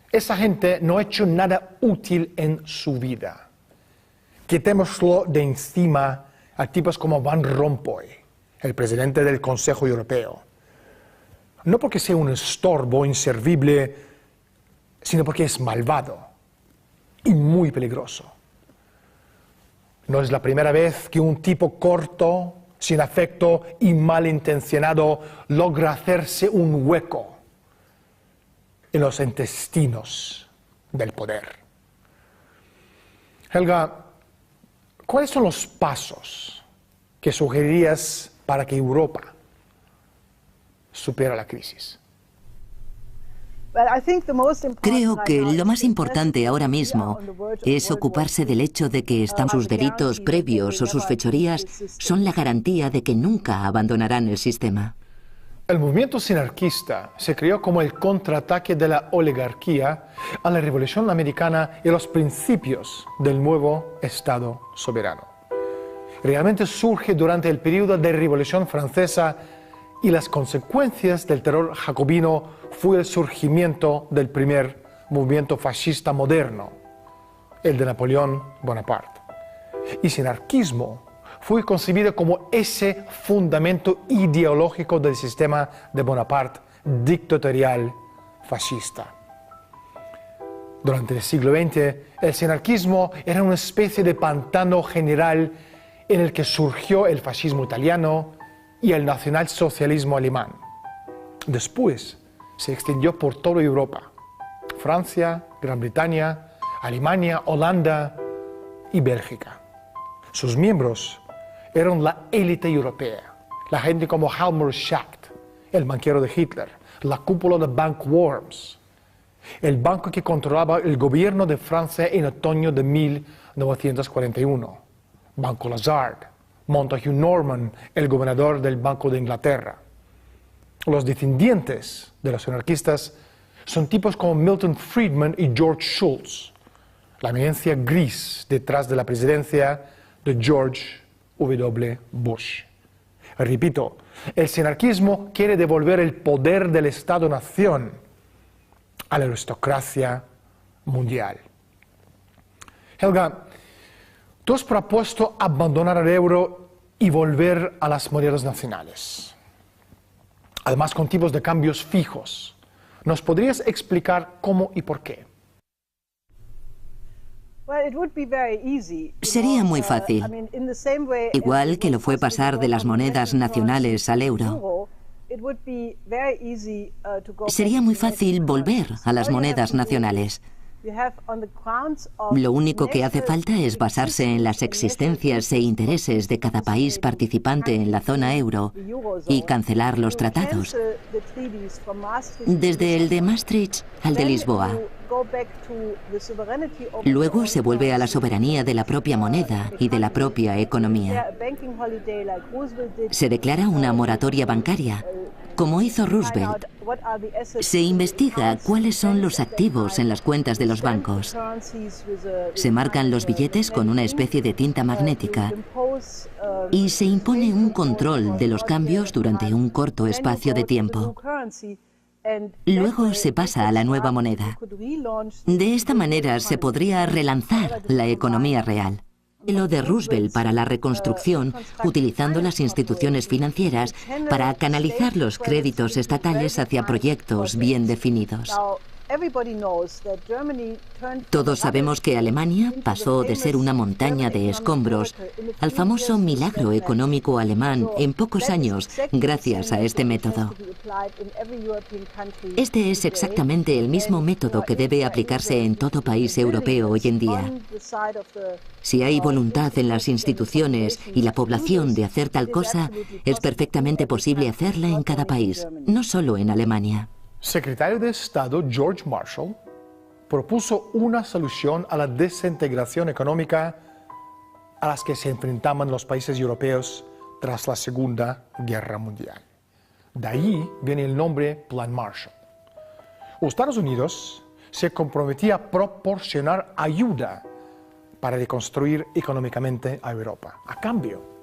Esa gente no ha hecho nada útil en su vida. Quitémoslo de encima a tipos como Van Rompuy, el presidente del Consejo Europeo. No porque sea un estorbo inservible, sino porque es malvado y muy peligroso. No es la primera vez que un tipo corto, sin afecto y malintencionado logra hacerse un hueco en los intestinos del poder. Helga, ¿cuáles son los pasos que sugerirías para que Europa supere la crisis? Creo que lo más importante ahora mismo es ocuparse del hecho de que sus delitos previos o sus fechorías son la garantía de que nunca abandonarán el sistema. El movimiento sinarquista se creó como el contraataque de la oligarquía a la Revolución Americana y a los principios del nuevo Estado soberano. Realmente surge durante el periodo de Revolución Francesa y las consecuencias del terror jacobino fue el surgimiento del primer movimiento fascista moderno, el de Napoleón Bonaparte. Y sinarquismo fue concebido como ese fundamento ideológico del sistema de Bonaparte dictatorial fascista. Durante el siglo XX, el sinarquismo era una especie de pantano general en el que surgió el fascismo italiano y el nacionalsocialismo alemán. Después se extendió por toda Europa, Francia, Gran Bretaña, Alemania, Holanda y Bélgica. Sus miembros eran la élite europea, la gente como Helmut Schacht, el banquero de Hitler, la cúpula de Bank Worms, el banco que controlaba el gobierno de Francia en otoño de 1941, Banco Lazard, Montague Norman, el gobernador del Banco de Inglaterra. Los descendientes de los anarquistas son tipos como Milton Friedman y George Shultz, la eminencia gris detrás de la presidencia de George W. Bush. Repito, el sinarquismo quiere devolver el poder del Estado-nación a la aristocracia mundial. Helga, tú has propuesto abandonar el euro y volver a las monedas nacionales, además con tipos de cambios fijos. ¿Nos podrías explicar cómo y por qué? Sería muy fácil, igual que lo fue pasar de las monedas nacionales al euro. Sería muy fácil volver a las monedas nacionales. Lo único que hace falta es basarse en las existencias e intereses de cada país participante en la zona euro y cancelar los tratados, desde el de Maastricht al de Lisboa. Luego se vuelve a la soberanía de la propia moneda y de la propia economía. Se declara una moratoria bancaria, como hizo Roosevelt. Se investiga cuáles son los activos en las cuentas de los bancos. Se marcan los billetes con una especie de tinta magnética y se impone un control de los cambios durante un corto espacio de tiempo. Luego se pasa a la nueva moneda. De esta manera se podría relanzar la economía real. Lo de Roosevelt para la reconstrucción, utilizando las instituciones financieras para canalizar los créditos estatales hacia proyectos bien definidos. Todos sabemos que Alemania pasó de ser una montaña de escombros al famoso milagro económico alemán en pocos años gracias a este método. Este es exactamente el mismo método que debe aplicarse en todo país europeo hoy en día. Si hay voluntad en las instituciones y la población de hacer tal cosa, es perfectamente posible hacerla en cada país, no solo en Alemania. Secretario de Estado George Marshall propuso una solución a la desintegración económica a las que se enfrentaban los países europeos tras la Segunda Guerra Mundial. De ahí viene el nombre Plan Marshall. Estados Unidos se comprometía a proporcionar ayuda para reconstruir económicamente a Europa. A cambio,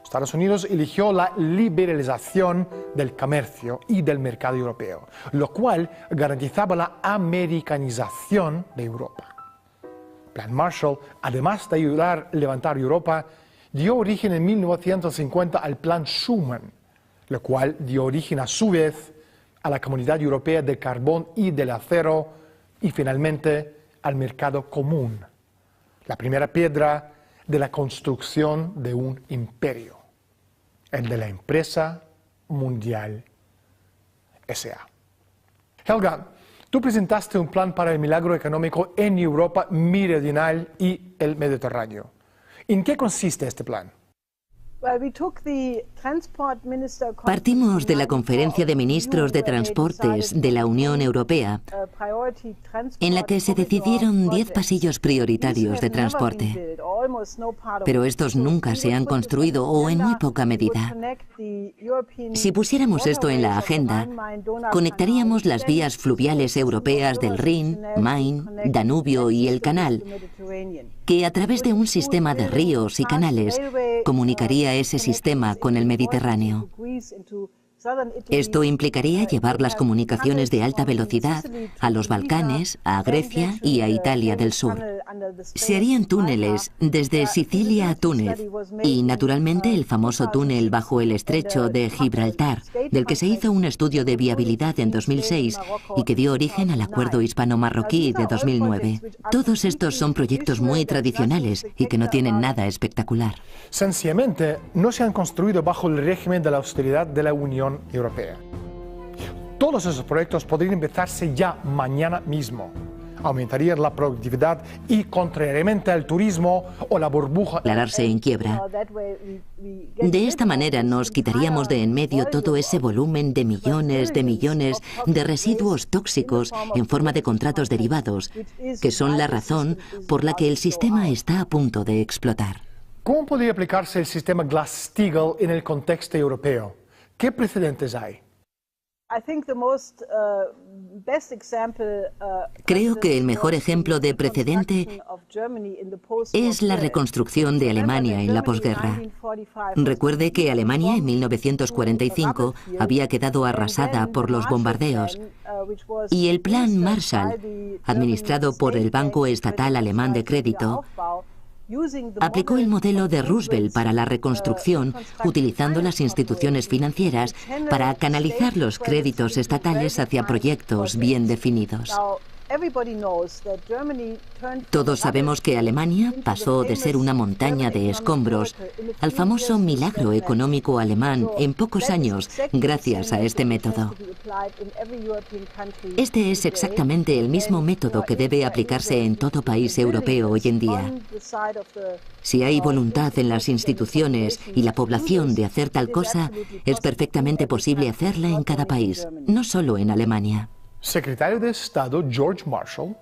Estados Unidos eligió la liberalización del comercio y del mercado europeo, lo cual garantizaba la americanización de Europa. Plan Marshall, además de ayudar a levantar Europa, dio origen en 1950 al Plan Schuman, lo cual dio origen a su vez a la Comunidad Europea del Carbón y del Acero y finalmente al Mercado Común, la primera piedra de la construcción de un imperio, el de la Empresa Mundial S.A. Helga, tú presentaste un plan para el milagro económico en Europa meridional y el Mediterráneo. ¿En qué consiste este plan? Partimos de la Conferencia de Ministros de Transportes de la Unión Europea, en la que se decidieron 10 pasillos prioritarios de transporte. Pero estos nunca se han construido o en muy poca medida. Si pusiéramos esto en la agenda, conectaríamos las vías fluviales europeas del Rin, Main, Danubio y el Canal, que a través de un sistema de ríos y canales comunicaría ese sistema con el Mediterráneo. Esto implicaría llevar las comunicaciones de alta velocidad a los Balcanes, a Grecia y a Italia del Sur. Se harían túneles desde Sicilia a Túnez y, naturalmente, el famoso túnel bajo el estrecho de Gibraltar, del que se hizo un estudio de viabilidad en 2006 y que dio origen al acuerdo hispano-marroquí de 2009. Todos estos son proyectos muy tradicionales y que no tienen nada espectacular. Sencillamente, no se han construido bajo el régimen de la austeridad de la Unión Europea. Todos esos proyectos podrían empezarse ya mañana mismo. Aumentarían la productividad y, contrariamente al turismo o la burbuja, declararse en quiebra. De esta manera nos quitaríamos de en medio todo ese volumen de millones de residuos tóxicos en forma de contratos derivados, que son la razón por la que el sistema está a punto de explotar. ¿Cómo podría aplicarse el sistema Glass-Steagall en el contexto europeo? ¿Qué precedentes hay? Creo que el mejor ejemplo de precedente es la reconstrucción de Alemania en la posguerra. Recuerde que Alemania en 1945 había quedado arrasada por los bombardeos y el Plan Marshall, administrado por el Banco Estatal Alemán de Crédito, aplicó el modelo de Roosevelt para la reconstrucción, utilizando las instituciones financieras para canalizar los créditos estatales hacia proyectos bien definidos. Todos sabemos que Alemania pasó de ser una montaña de escombros al famoso milagro económico alemán en pocos años gracias a este método. Este es exactamente el mismo método que debe aplicarse en todo país europeo hoy en día. Si hay voluntad en las instituciones y la población de hacer tal cosa, es perfectamente posible hacerla en cada país, no solo en Alemania. Secretario de Estado George Marshall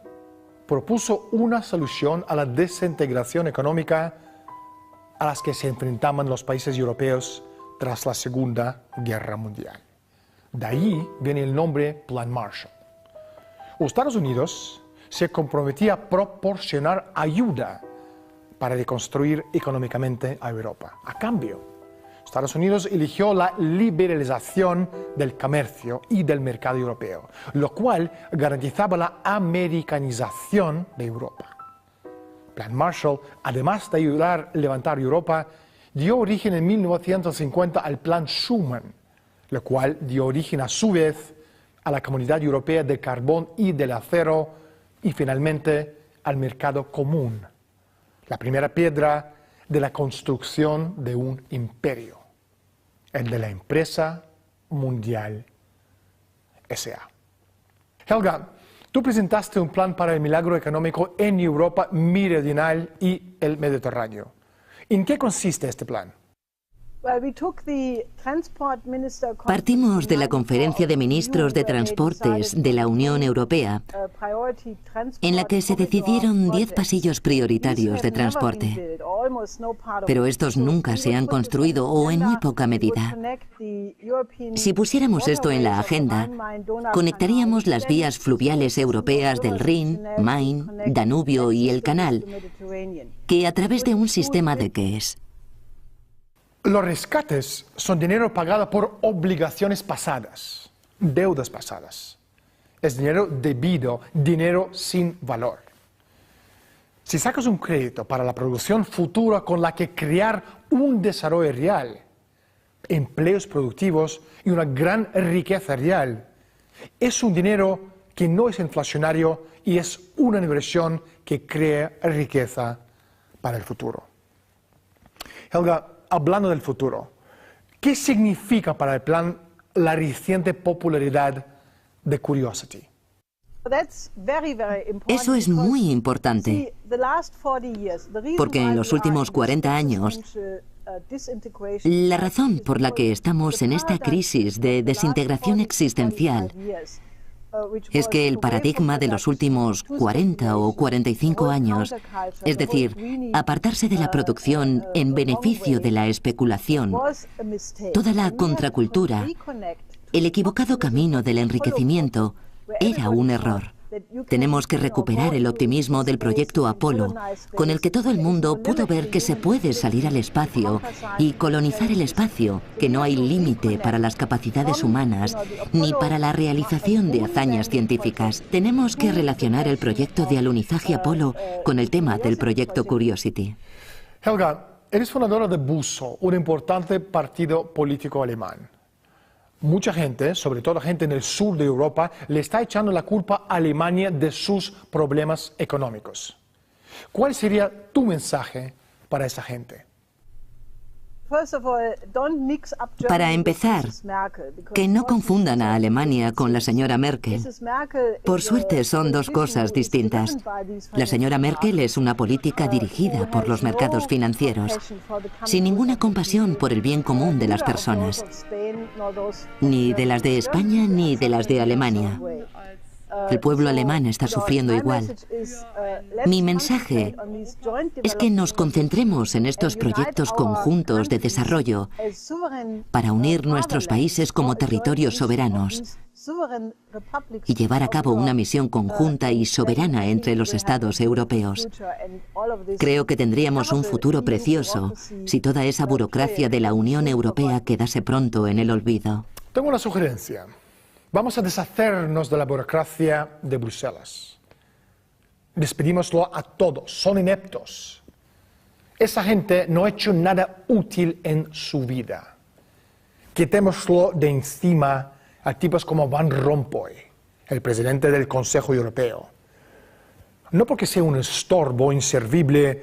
propuso una solución a la desintegración económica a las que se enfrentaban los países europeos tras la Segunda Guerra Mundial. De ahí viene el nombre Plan Marshall. Estados Unidos se comprometía a proporcionar ayuda para reconstruir económicamente a Europa. A cambio, Estados Unidos eligió la liberalización del comercio y del mercado europeo, lo cual garantizaba la americanización de Europa. Plan Marshall, además de ayudar a levantar Europa, dio origen en 1950 al Plan Schuman, lo cual dio origen a su vez a la Comunidad Europea del Carbón y del Acero y finalmente al Mercado Común, la primera piedra de la construcción de un imperio, el de la Empresa Mundial S.A. Helga, tú presentaste un plan para el milagro económico en Europa meridional y el Mediterráneo. ¿En qué consiste este plan? Partimos de la Conferencia de Ministros de Transportes de la Unión Europea, en la que se decidieron 10 pasillos prioritarios de transporte. Pero estos nunca se han construido o en muy poca medida. Si pusiéramos esto en la agenda, conectaríamos las vías fluviales europeas del Rin, Main, Danubio y el Canal, que a través de un sistema de ¿qué es? Los rescates son dinero pagado por obligaciones pasadas, deudas pasadas. Es dinero debido, dinero sin valor. Si sacas un crédito para la producción futura con la que crear un desarrollo real, empleos productivos y una gran riqueza real, es un dinero que no es inflacionario y es una inversión que crea riqueza para el futuro. Helga, hablando del futuro, ¿qué significa para el plan la reciente popularidad de Curiosity? Eso es muy importante, porque en los últimos 40 años La razón por la que estamos en esta crisis de desintegración existencial es que el paradigma de los últimos 40 o 45 años, es decir, apartarse de la producción en beneficio de la especulación, toda la contracultura, el equivocado camino del enriquecimiento, era un error. Tenemos que recuperar el optimismo del proyecto Apolo, con el que todo el mundo pudo ver que se puede salir al espacio y colonizar el espacio, que no hay límite para las capacidades humanas ni para la realización de hazañas científicas. Tenemos que relacionar el proyecto de alunizaje Apolo con el tema del proyecto Curiosity. Helga, eres fundadora de BUSO, un importante partido político alemán. Mucha gente, sobre todo gente en el sur de Europa, le está echando la culpa a Alemania de sus problemas económicos. ¿Cuál sería tu mensaje para esa gente? Para empezar, que no confundan a Alemania con la señora Merkel. Por suerte son dos cosas distintas. La señora Merkel es una política dirigida por los mercados financieros, sin ninguna compasión por el bien común de las personas, ni de las de España ni de las de Alemania. El pueblo alemán está sufriendo igual. Mi mensaje es que nos concentremos en estos proyectos conjuntos de desarrollo para unir nuestros países como territorios soberanos y llevar a cabo una misión conjunta y soberana entre los estados europeos. Creo que tendríamos un futuro precioso si toda esa burocracia de la Unión Europea quedase pronto en el olvido. Tengo una sugerencia. Vamos a deshacernos de la burocracia de Bruselas. Despedímoslo a todos, son ineptos. Esa gente no ha hecho nada útil en su vida. Quitémoslo de encima a tipos como Van Rompuy, el presidente del Consejo Europeo. No porque sea un estorbo inservible,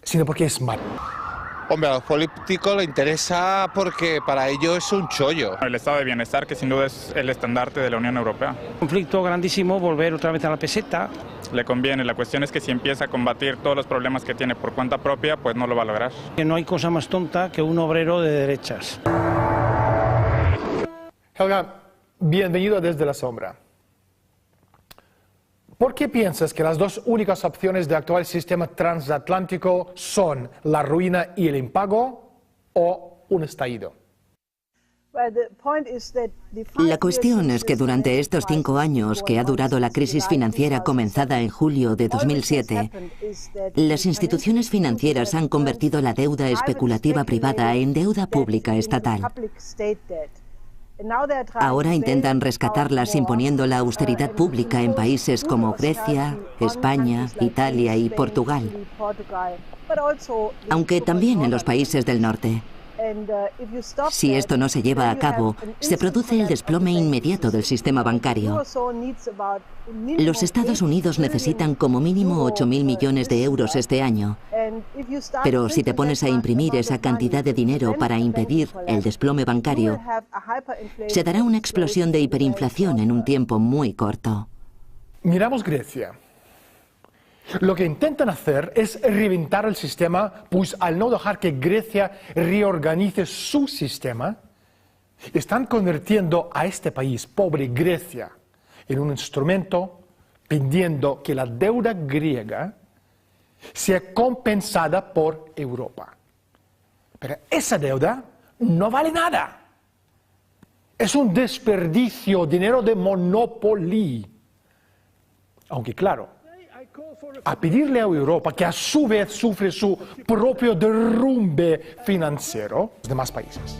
sino porque es malo. Hombre, a los políticos les interesa porque para ellos es un chollo. El estado de bienestar, que sin duda es el estandarte de la Unión Europea. Conflicto grandísimo, volver otra vez a la peseta. Le conviene, la cuestión es que si empieza a combatir todos los problemas que tiene por cuenta propia, pues no lo va a lograr. Que no hay cosa más tonta que un obrero de derechas. Helga, bienvenido desde la sombra. ¿Por qué piensas que las dos únicas opciones del actual sistema transatlántico son la ruina y el impago o un estallido? La cuestión es que durante estos 5 años que ha durado la crisis financiera comenzada en julio de 2007, las instituciones financieras han convertido la deuda especulativa privada en deuda pública estatal. Ahora intentan rescatarlas imponiendo la austeridad pública en países como Grecia, España, Italia y Portugal, aunque también en los países del norte. Si esto no se lleva a cabo, se produce el desplome inmediato del sistema bancario. Los Estados Unidos necesitan como mínimo 8.000 millones de euros este año. Pero si te pones a imprimir esa cantidad de dinero para impedir el desplome bancario, se dará una explosión de hiperinflación en un tiempo muy corto. Miramos Grecia. Lo que intentan hacer es reventar el sistema, pues al no dejar que Grecia reorganice su sistema, están convirtiendo a este país, pobre Grecia, en un instrumento pidiendo que la deuda griega sea compensada por Europa. Pero esa deuda no vale nada. Es un desperdicio, dinero de Monopoly. Aunque claro, a pedirle a Europa, que a su vez sufre su propio derrumbe financiero, los demás países.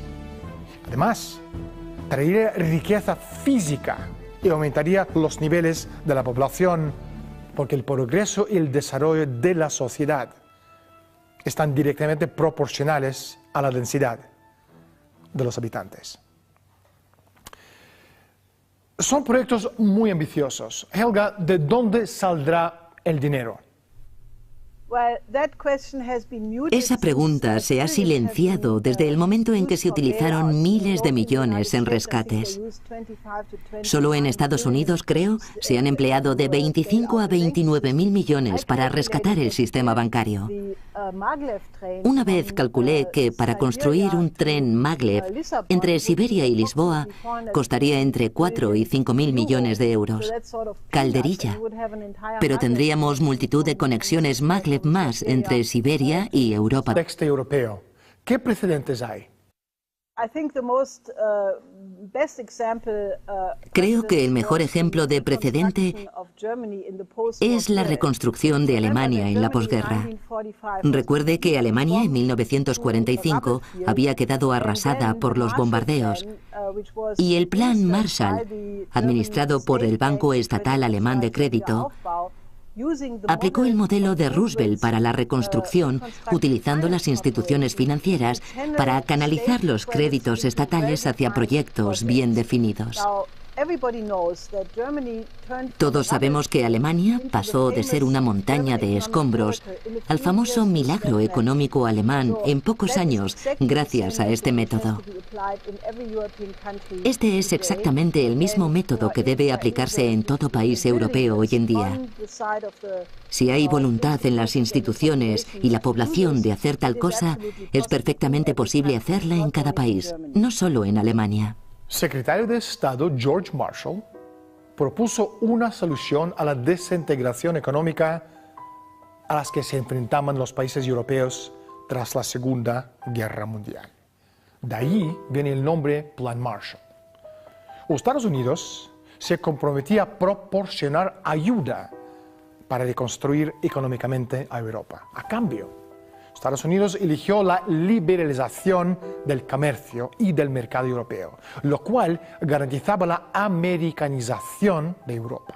Además, traería riqueza física y aumentaría los niveles de la población, porque el progreso y el desarrollo de la sociedad están directamente proporcionales a la densidad de los habitantes. Son proyectos muy ambiciosos. Helga, ¿de dónde saldrá el dinero? Esa pregunta se ha silenciado desde el momento en que se utilizaron miles de millones en rescates. Solo en Estados Unidos, creo, se han empleado de 25 a 29.000 millones para rescatar el sistema bancario. Una vez calculé que para construir un tren maglev entre Siberia y Lisboa costaría entre 4 y 5 mil millones de euros. Calderilla. Pero tendríamos multitud de conexiones maglev más entre Siberia y Europa. Texto europeo. ¿Qué precedentes hay? Creo que el mejor ejemplo de precedente es la reconstrucción de Alemania en la posguerra. Recuerde que Alemania en 1945 había quedado arrasada por los bombardeos y el Plan Marshall, administrado por el Banco Estatal Alemán de Crédito, aplicó el modelo de Roosevelt para la reconstrucción, utilizando las instituciones financieras para canalizar los créditos estatales hacia proyectos bien definidos. Todos sabemos que Alemania pasó de ser una montaña de escombros al famoso milagro económico alemán en pocos años gracias a este método. Este es exactamente el mismo método que debe aplicarse en todo país europeo hoy en día. Si hay voluntad en las instituciones y la población de hacer tal cosa, es perfectamente posible hacerla en cada país, no solo en Alemania. Secretario de Estado George Marshall propuso una solución a la desintegración económica a las que se enfrentaban los países europeos tras la Segunda Guerra Mundial. De ahí viene el nombre Plan Marshall. Los Estados Unidos se comprometía a proporcionar ayuda para reconstruir económicamente a Europa. A cambio, Estados Unidos eligió la liberalización del comercio y del mercado europeo, lo cual garantizaba la americanización de Europa.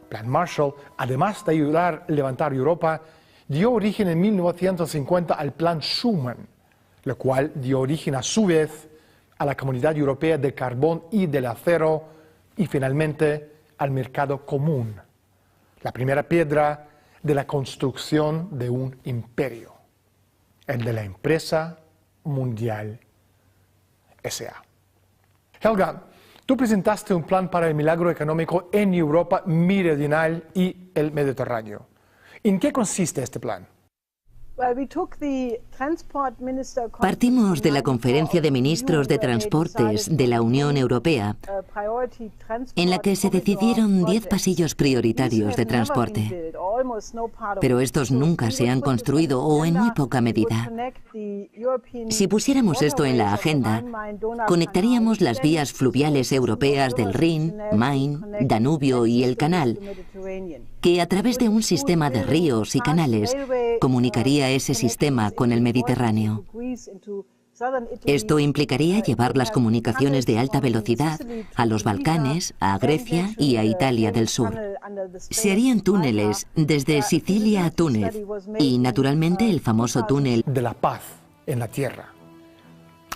Plan Marshall, además de ayudar a levantar Europa, dio origen en 1950 al Plan Schuman, lo cual dio origen a su vez a la Comunidad Europea del Carbón y del Acero y finalmente al Mercado Común, la primera piedra de la construcción de un imperio, el de la Empresa Mundial S.A. Helga, tú presentaste un plan para el milagro económico en Europa meridional y el Mediterráneo. ¿En qué consiste este plan? Partimos de la Conferencia de Ministros de Transportes de la Unión Europea, en la que se decidieron 10 pasillos prioritarios de transporte. Pero estos nunca se han construido o en muy poca medida. Si pusiéramos esto en la agenda, conectaríamos las vías fluviales europeas del Rin, Main, Danubio y el Canal, que a través de un sistema de ríos y canales comunicaría ese sistema con el Mediterráneo. Esto implicaría llevar las comunicaciones de alta velocidad a los Balcanes, a Grecia y a Italia del Sur. Se harían túneles desde Sicilia a Túnez y, naturalmente, el famoso túnel de la paz en la tierra.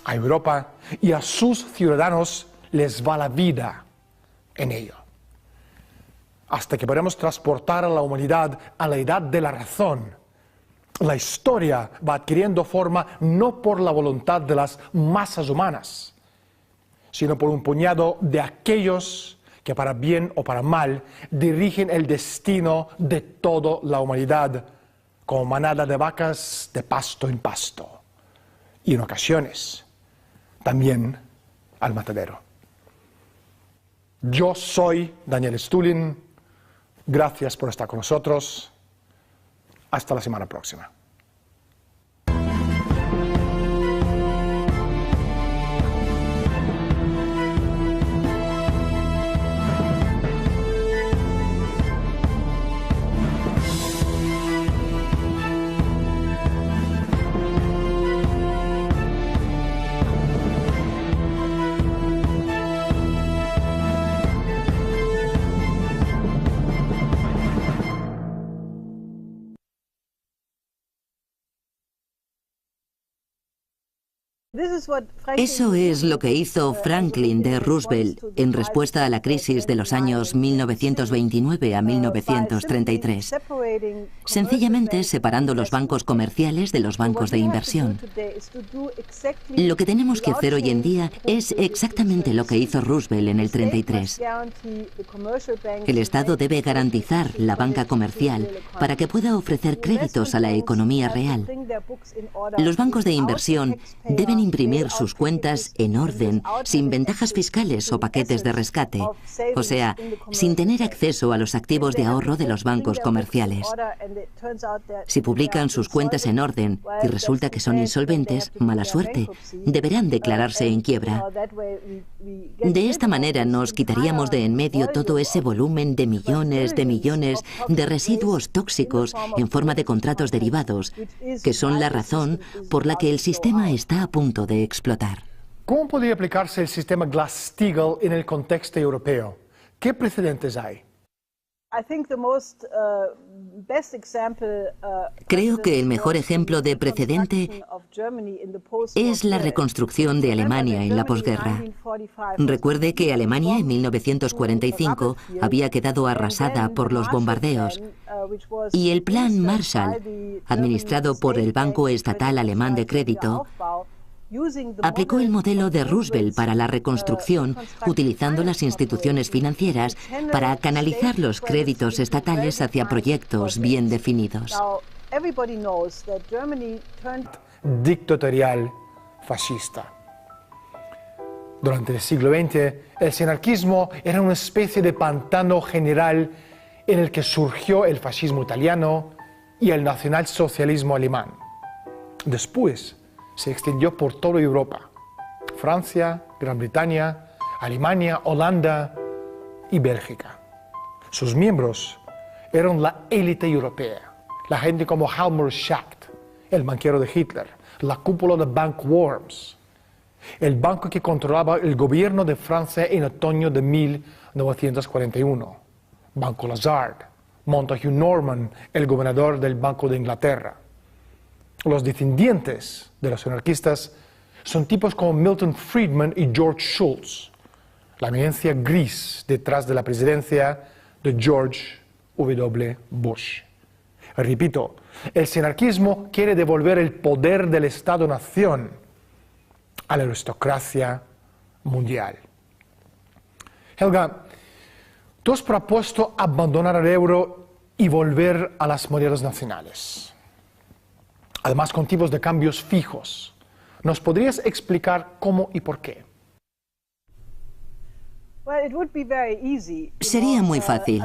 A Europa y a sus ciudadanos les va la vida en ello. Hasta que podamos transportar a la humanidad a la edad de la razón, la historia va adquiriendo forma no por la voluntad de las masas humanas, sino por un puñado de aquellos que para bien o para mal dirigen el destino de toda la humanidad como manada de vacas de pasto en pasto y en ocasiones también al matadero. Yo soy Daniel Stulin, gracias por estar con nosotros. Hasta la semana próxima. Eso es lo que hizo Franklin D. Roosevelt en respuesta a la crisis de los años 1929 a 1933, sencillamente separando los bancos comerciales de los bancos de inversión. Lo que tenemos que hacer hoy en día es exactamente lo que hizo Roosevelt en el 33. El Estado debe garantizar la banca comercial para que pueda ofrecer créditos a la economía real. Los bancos de inversión deben imprimir sus cuentas en orden, sin ventajas fiscales o paquetes de rescate, o sea, sin tener acceso a los activos de ahorro de los bancos comerciales. Si publican sus cuentas en orden y resulta que son insolventes, mala suerte, deberán declararse en quiebra. De esta manera nos quitaríamos de en medio todo ese volumen de millones de residuos tóxicos en forma de contratos derivados, que son la razón por la que el sistema está a punto de explotar. ¿Cómo podría aplicarse el sistema Glass-Steagall en el contexto europeo? ¿Qué precedentes hay? Creo que el mejor ejemplo de precedente es la reconstrucción de Alemania en la posguerra. Recuerde que Alemania en 1945 había quedado arrasada por los bombardeos y el Plan Marshall, administrado por el Banco Estatal Alemán de Crédito, aplicó el modelo de Roosevelt para la reconstrucción, utilizando las instituciones financieras para canalizar los créditos estatales hacia proyectos bien definidos. Dictatorial fascista. Durante el siglo XX, el sinarquismo era una especie de pantano general en el que surgió el fascismo italiano y el nacionalsocialismo alemán. Después, se extendió por toda Europa, Francia, Gran Bretaña, Alemania, Holanda y Bélgica. Sus miembros eran la élite europea, la gente como Helmut Schacht, el banquero de Hitler, la cúpula de Bank Worms, el banco que controlaba el gobierno de Francia en otoño de 1941, Banco Lazard, Montague Norman, el gobernador del Banco de Inglaterra. Los descendientes de los anarquistas son tipos como Milton Friedman y George Shultz, la eminencia gris detrás de la presidencia de George W. Bush. Repito, el sinarquismo quiere devolver el poder del Estado-nación a la aristocracia mundial. Helga, tú has propuesto abandonar el euro y volver a las monedas nacionales. Además, con tipos de cambios fijos. ¿Nos podrías explicar cómo y por qué? Sería muy fácil.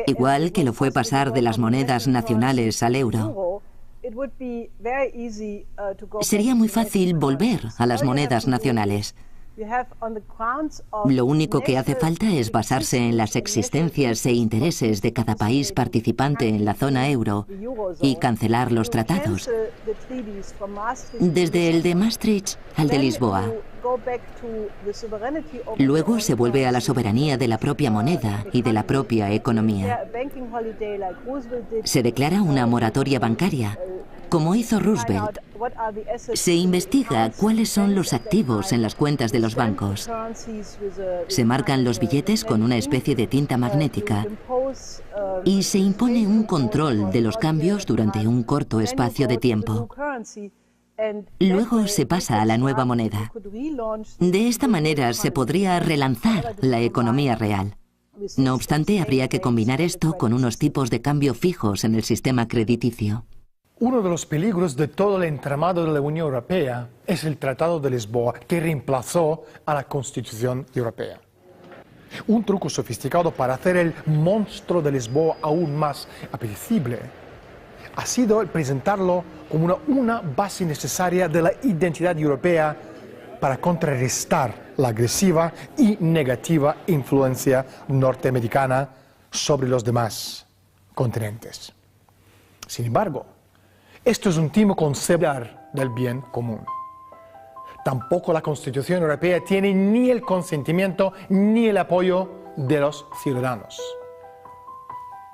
Igual que lo fue pasar de las monedas nacionales al euro. Sería muy fácil volver a las monedas nacionales. Lo único que hace falta es basarse en las existencias e intereses de cada país participante en la zona euro y cancelar los tratados, desde el de Maastricht al de Lisboa. Luego se vuelve a la soberanía de la propia moneda y de la propia economía. Se declara una moratoria bancaria, como hizo Roosevelt. Se investiga cuáles son los activos en las cuentas de los bancos. Se marcan los billetes con una especie de tinta magnética y se impone un control de los cambios durante un corto espacio de tiempo. Luego se pasa a la nueva moneda. De esta manera se podría relanzar la economía real. No obstante, habría que combinar esto con unos tipos de cambio fijos en el sistema crediticio. Uno de los peligros de todo el entramado de la Unión Europea es el Tratado de Lisboa, que reemplazó a la Constitución Europea. Un truco sofisticado para hacer el monstruo de Lisboa aún más apetecible ha sido el presentarlo como una base necesaria de la identidad europea para contrarrestar la agresiva y negativa influencia norteamericana sobre los demás continentes. Sin embargo, esto es un timo concepto del bien común. Tampoco la Constitución Europea tiene ni el consentimiento ni el apoyo de los ciudadanos.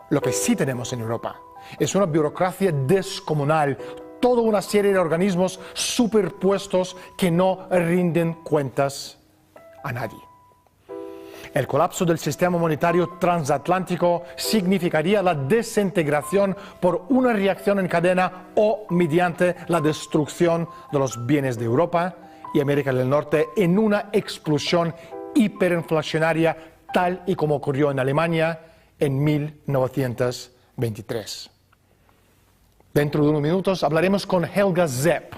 Lo que sí tenemos en Europa es una burocracia descomunal, toda una serie de organismos superpuestos que no rinden cuentas a nadie. El colapso del sistema monetario transatlántico significaría la desintegración por una reacción en cadena o mediante la destrucción de los bienes de Europa y América del Norte en una explosión hiperinflacionaria tal y como ocurrió en Alemania en 1923. Dentro de unos minutos hablaremos con Helga Zepp,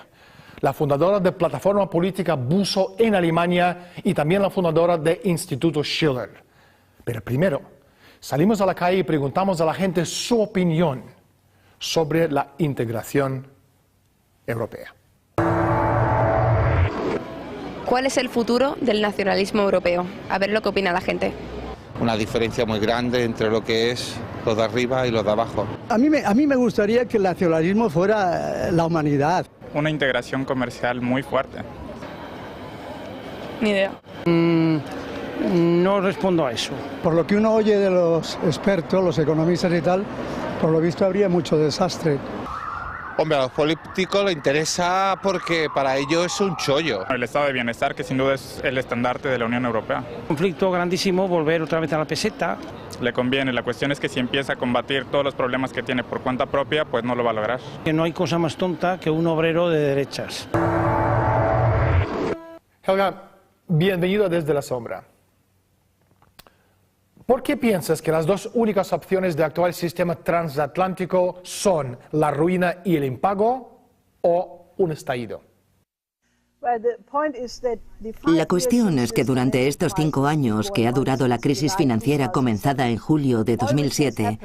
la fundadora de Plataforma Política Buso en Alemania y también la fundadora de Instituto Schiller. Pero primero, salimos a la calle y preguntamos a la gente su opinión sobre la integración europea. ¿Cuál es el futuro del nacionalismo europeo? A ver lo que opina la gente. Una diferencia muy grande entre lo que es lo de arriba y lo de abajo. A mí me gustaría que el nacionalismo fuera la humanidad. Una integración comercial muy fuerte. Ni idea. No respondo a eso. Por lo que uno oye de los expertos, los economistas y tal, por lo visto habría mucho desastre. Hombre, a los políticos les interesa porque para ellos es un chollo. El estado de bienestar, que sin duda es el estandarte de la Unión Europea. Conflicto grandísimo, volver otra vez a la peseta. Le conviene, la cuestión es que si empieza a combatir todos los problemas que tiene por cuenta propia, pues no lo va a lograr. Que no hay cosa más tonta que un obrero de derechas. Helga, bienvenido desde la sombra. ¿Por qué piensas que las dos únicas opciones del actual sistema transatlántico son la ruina y el impago o un estallido? La cuestión es que durante estos 5 años que ha durado la crisis financiera comenzada en julio de 2007,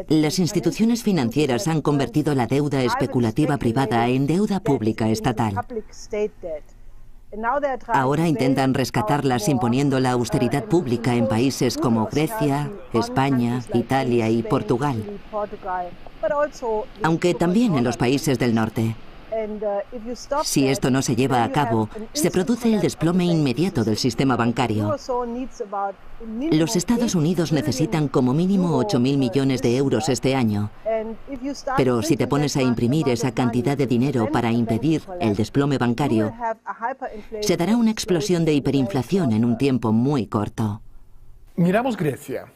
las instituciones financieras han convertido la deuda especulativa privada en deuda pública estatal. Ahora intentan rescatarlas imponiendo la austeridad pública en países como Grecia, España, Italia y Portugal, aunque también en los países del norte. Si esto no se lleva a cabo, se produce el desplome inmediato del sistema bancario. Los Estados Unidos necesitan como mínimo 8.000 millones de euros este año. Pero si te pones a imprimir esa cantidad de dinero para impedir el desplome bancario, se dará una explosión de hiperinflación en un tiempo muy corto. Miramos Grecia.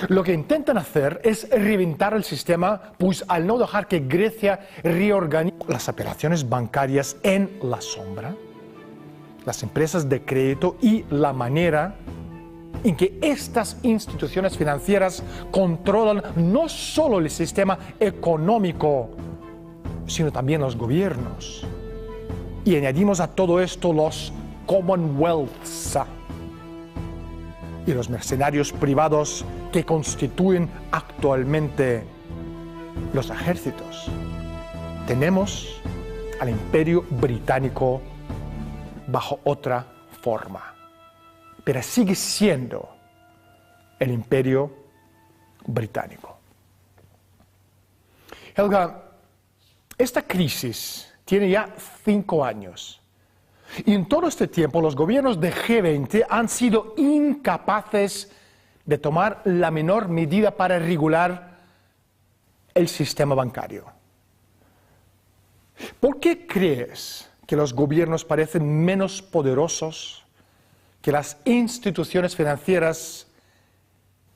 Lo que intentan hacer es reventar el sistema, pues al no dejar que Grecia reorganice las operaciones bancarias en la sombra, las empresas de crédito y la manera en que estas instituciones financieras controlan no solo el sistema económico, sino también los gobiernos. Y añadimos a todo esto los Commonwealths y los mercenarios privados que constituyen actualmente los ejércitos. Tenemos al Imperio Británico bajo otra forma, pero sigue siendo el Imperio Británico. Helga, esta crisis tiene ya 5 años. Y en todo este tiempo los gobiernos de G20 han sido incapaces de tomar la menor medida para regular el sistema bancario. ¿Por qué crees que los gobiernos parecen menos poderosos que las instituciones financieras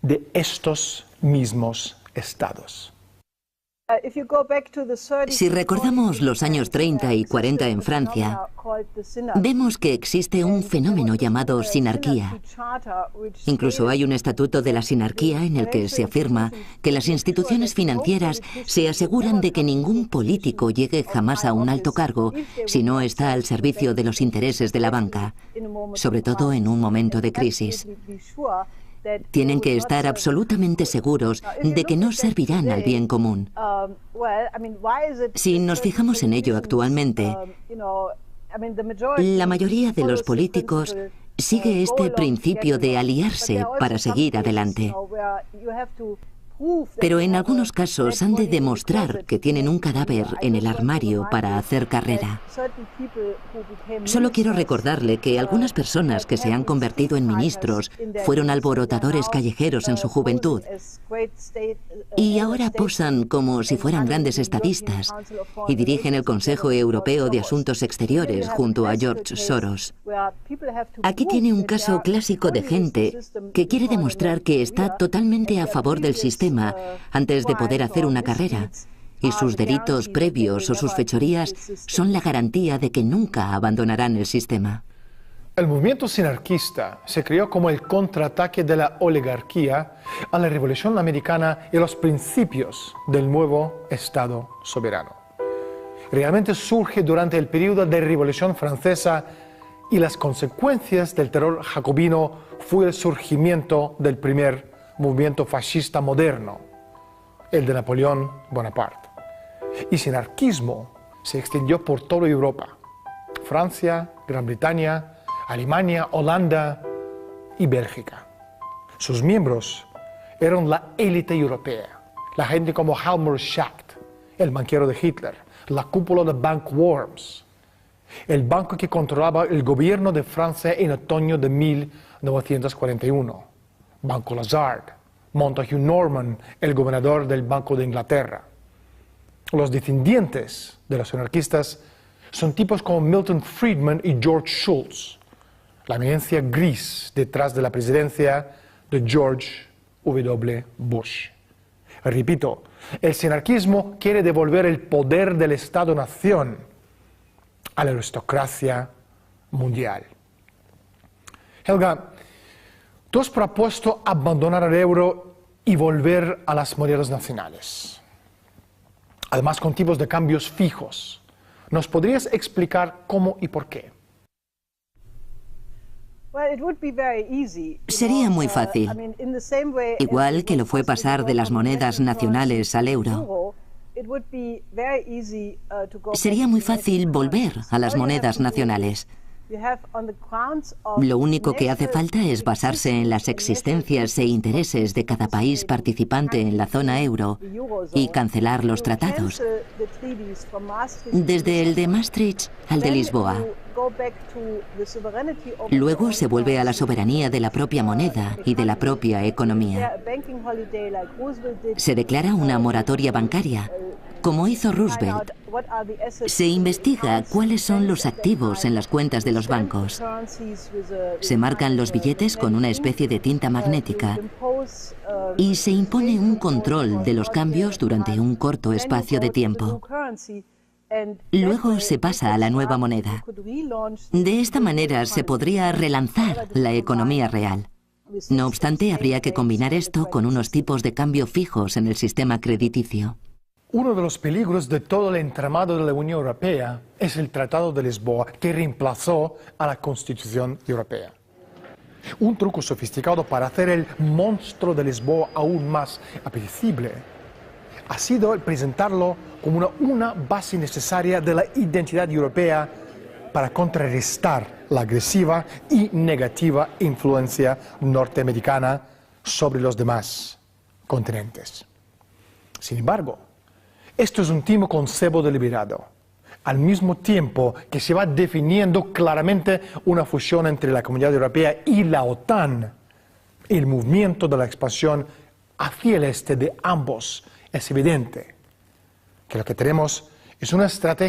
de estos mismos estados? Si recordamos los años 30 y 40 en Francia, vemos que existe un fenómeno llamado sinarquía. Incluso hay un estatuto de la sinarquía en el que se afirma que las instituciones financieras se aseguran de que ningún político llegue jamás a un alto cargo si no está al servicio de los intereses de la banca, sobre todo en un momento de crisis. Tienen que estar absolutamente seguros de que no servirán al bien común. Si nos fijamos en ello actualmente, la mayoría de los políticos sigue este principio de aliarse para seguir adelante. Pero en algunos casos han de demostrar que tienen un cadáver en el armario para hacer carrera. Solo quiero recordarle que algunas personas que se han convertido en ministros fueron alborotadores callejeros en su juventud y ahora posan como si fueran grandes estadistas y dirigen el Consejo Europeo de Asuntos Exteriores junto a George Soros. Aquí tiene un caso clásico de gente que quiere demostrar que está totalmente a favor del sistema antes de poder hacer una carrera, y sus delitos previos o sus fechorías son la garantía de que nunca abandonarán el sistema. El movimiento sinarquista se creó como el contraataque de la oligarquía a la Revolución Americana y a los principios del nuevo Estado soberano. Realmente surge durante el periodo de Revolución Francesa y las consecuencias del terror jacobino fue el surgimiento del primer movimiento fascista moderno, el de Napoleón Bonaparte. Y sinarquismo se extendió por toda Europa, Francia, Gran Bretaña, Alemania, Holanda y Bélgica. Sus miembros eran la élite europea, la gente como Helmut Schacht, el banquero de Hitler, la cúpula de Bank Worms, el banco que controlaba el gobierno de Francia en otoño de 1941. Banco Lazard, Montague Norman, el gobernador del Banco de Inglaterra. Los descendientes de los anarquistas son tipos como Milton Friedman y George Shultz, la eminencia gris detrás de la presidencia de George W. Bush. Repito, el sinarquismo quiere devolver el poder del Estado-nación a la aristocracia mundial. Helga, tú has propuesto abandonar el euro y volver a las monedas nacionales, además con tipos de cambios fijos. ¿Nos podrías explicar cómo y por qué? Sería muy fácil, igual que lo fue pasar de las monedas nacionales al euro. Sería muy fácil volver a las monedas nacionales. Lo único que hace falta es basarse en las existencias e intereses de cada país participante en la zona euro y cancelar los tratados, desde el de Maastricht al de Lisboa. Luego se vuelve a la soberanía de la propia moneda y de la propia economía. Se declara una moratoria bancaria, como hizo Roosevelt. Se investiga cuáles son los activos en las cuentas de los bancos. Se marcan los billetes con una especie de tinta magnética y se impone un control de los cambios durante un corto espacio de tiempo. Luego se pasa a la nueva moneda. De esta manera se podría relanzar la economía real. No obstante, habría que combinar esto con unos tipos de cambio fijos en el sistema crediticio. Uno de los peligros de todo el entramado de la Unión Europea es el Tratado de Lisboa, que reemplazó a la Constitución Europea. Un truco sofisticado para hacer el monstruo de Lisboa aún más apetecible ha sido el presentarlo como una base necesaria de la identidad europea para contrarrestar la agresiva y negativa influencia norteamericana sobre los demás continentes. Sin embargo, esto es un timo con cebo deliberado, al mismo tiempo que se va definiendo claramente una fusión entre la Comunidad Europea y la OTAN. El movimiento de la expansión hacia el este de ambos es evidente que lo que tenemos es una estrategia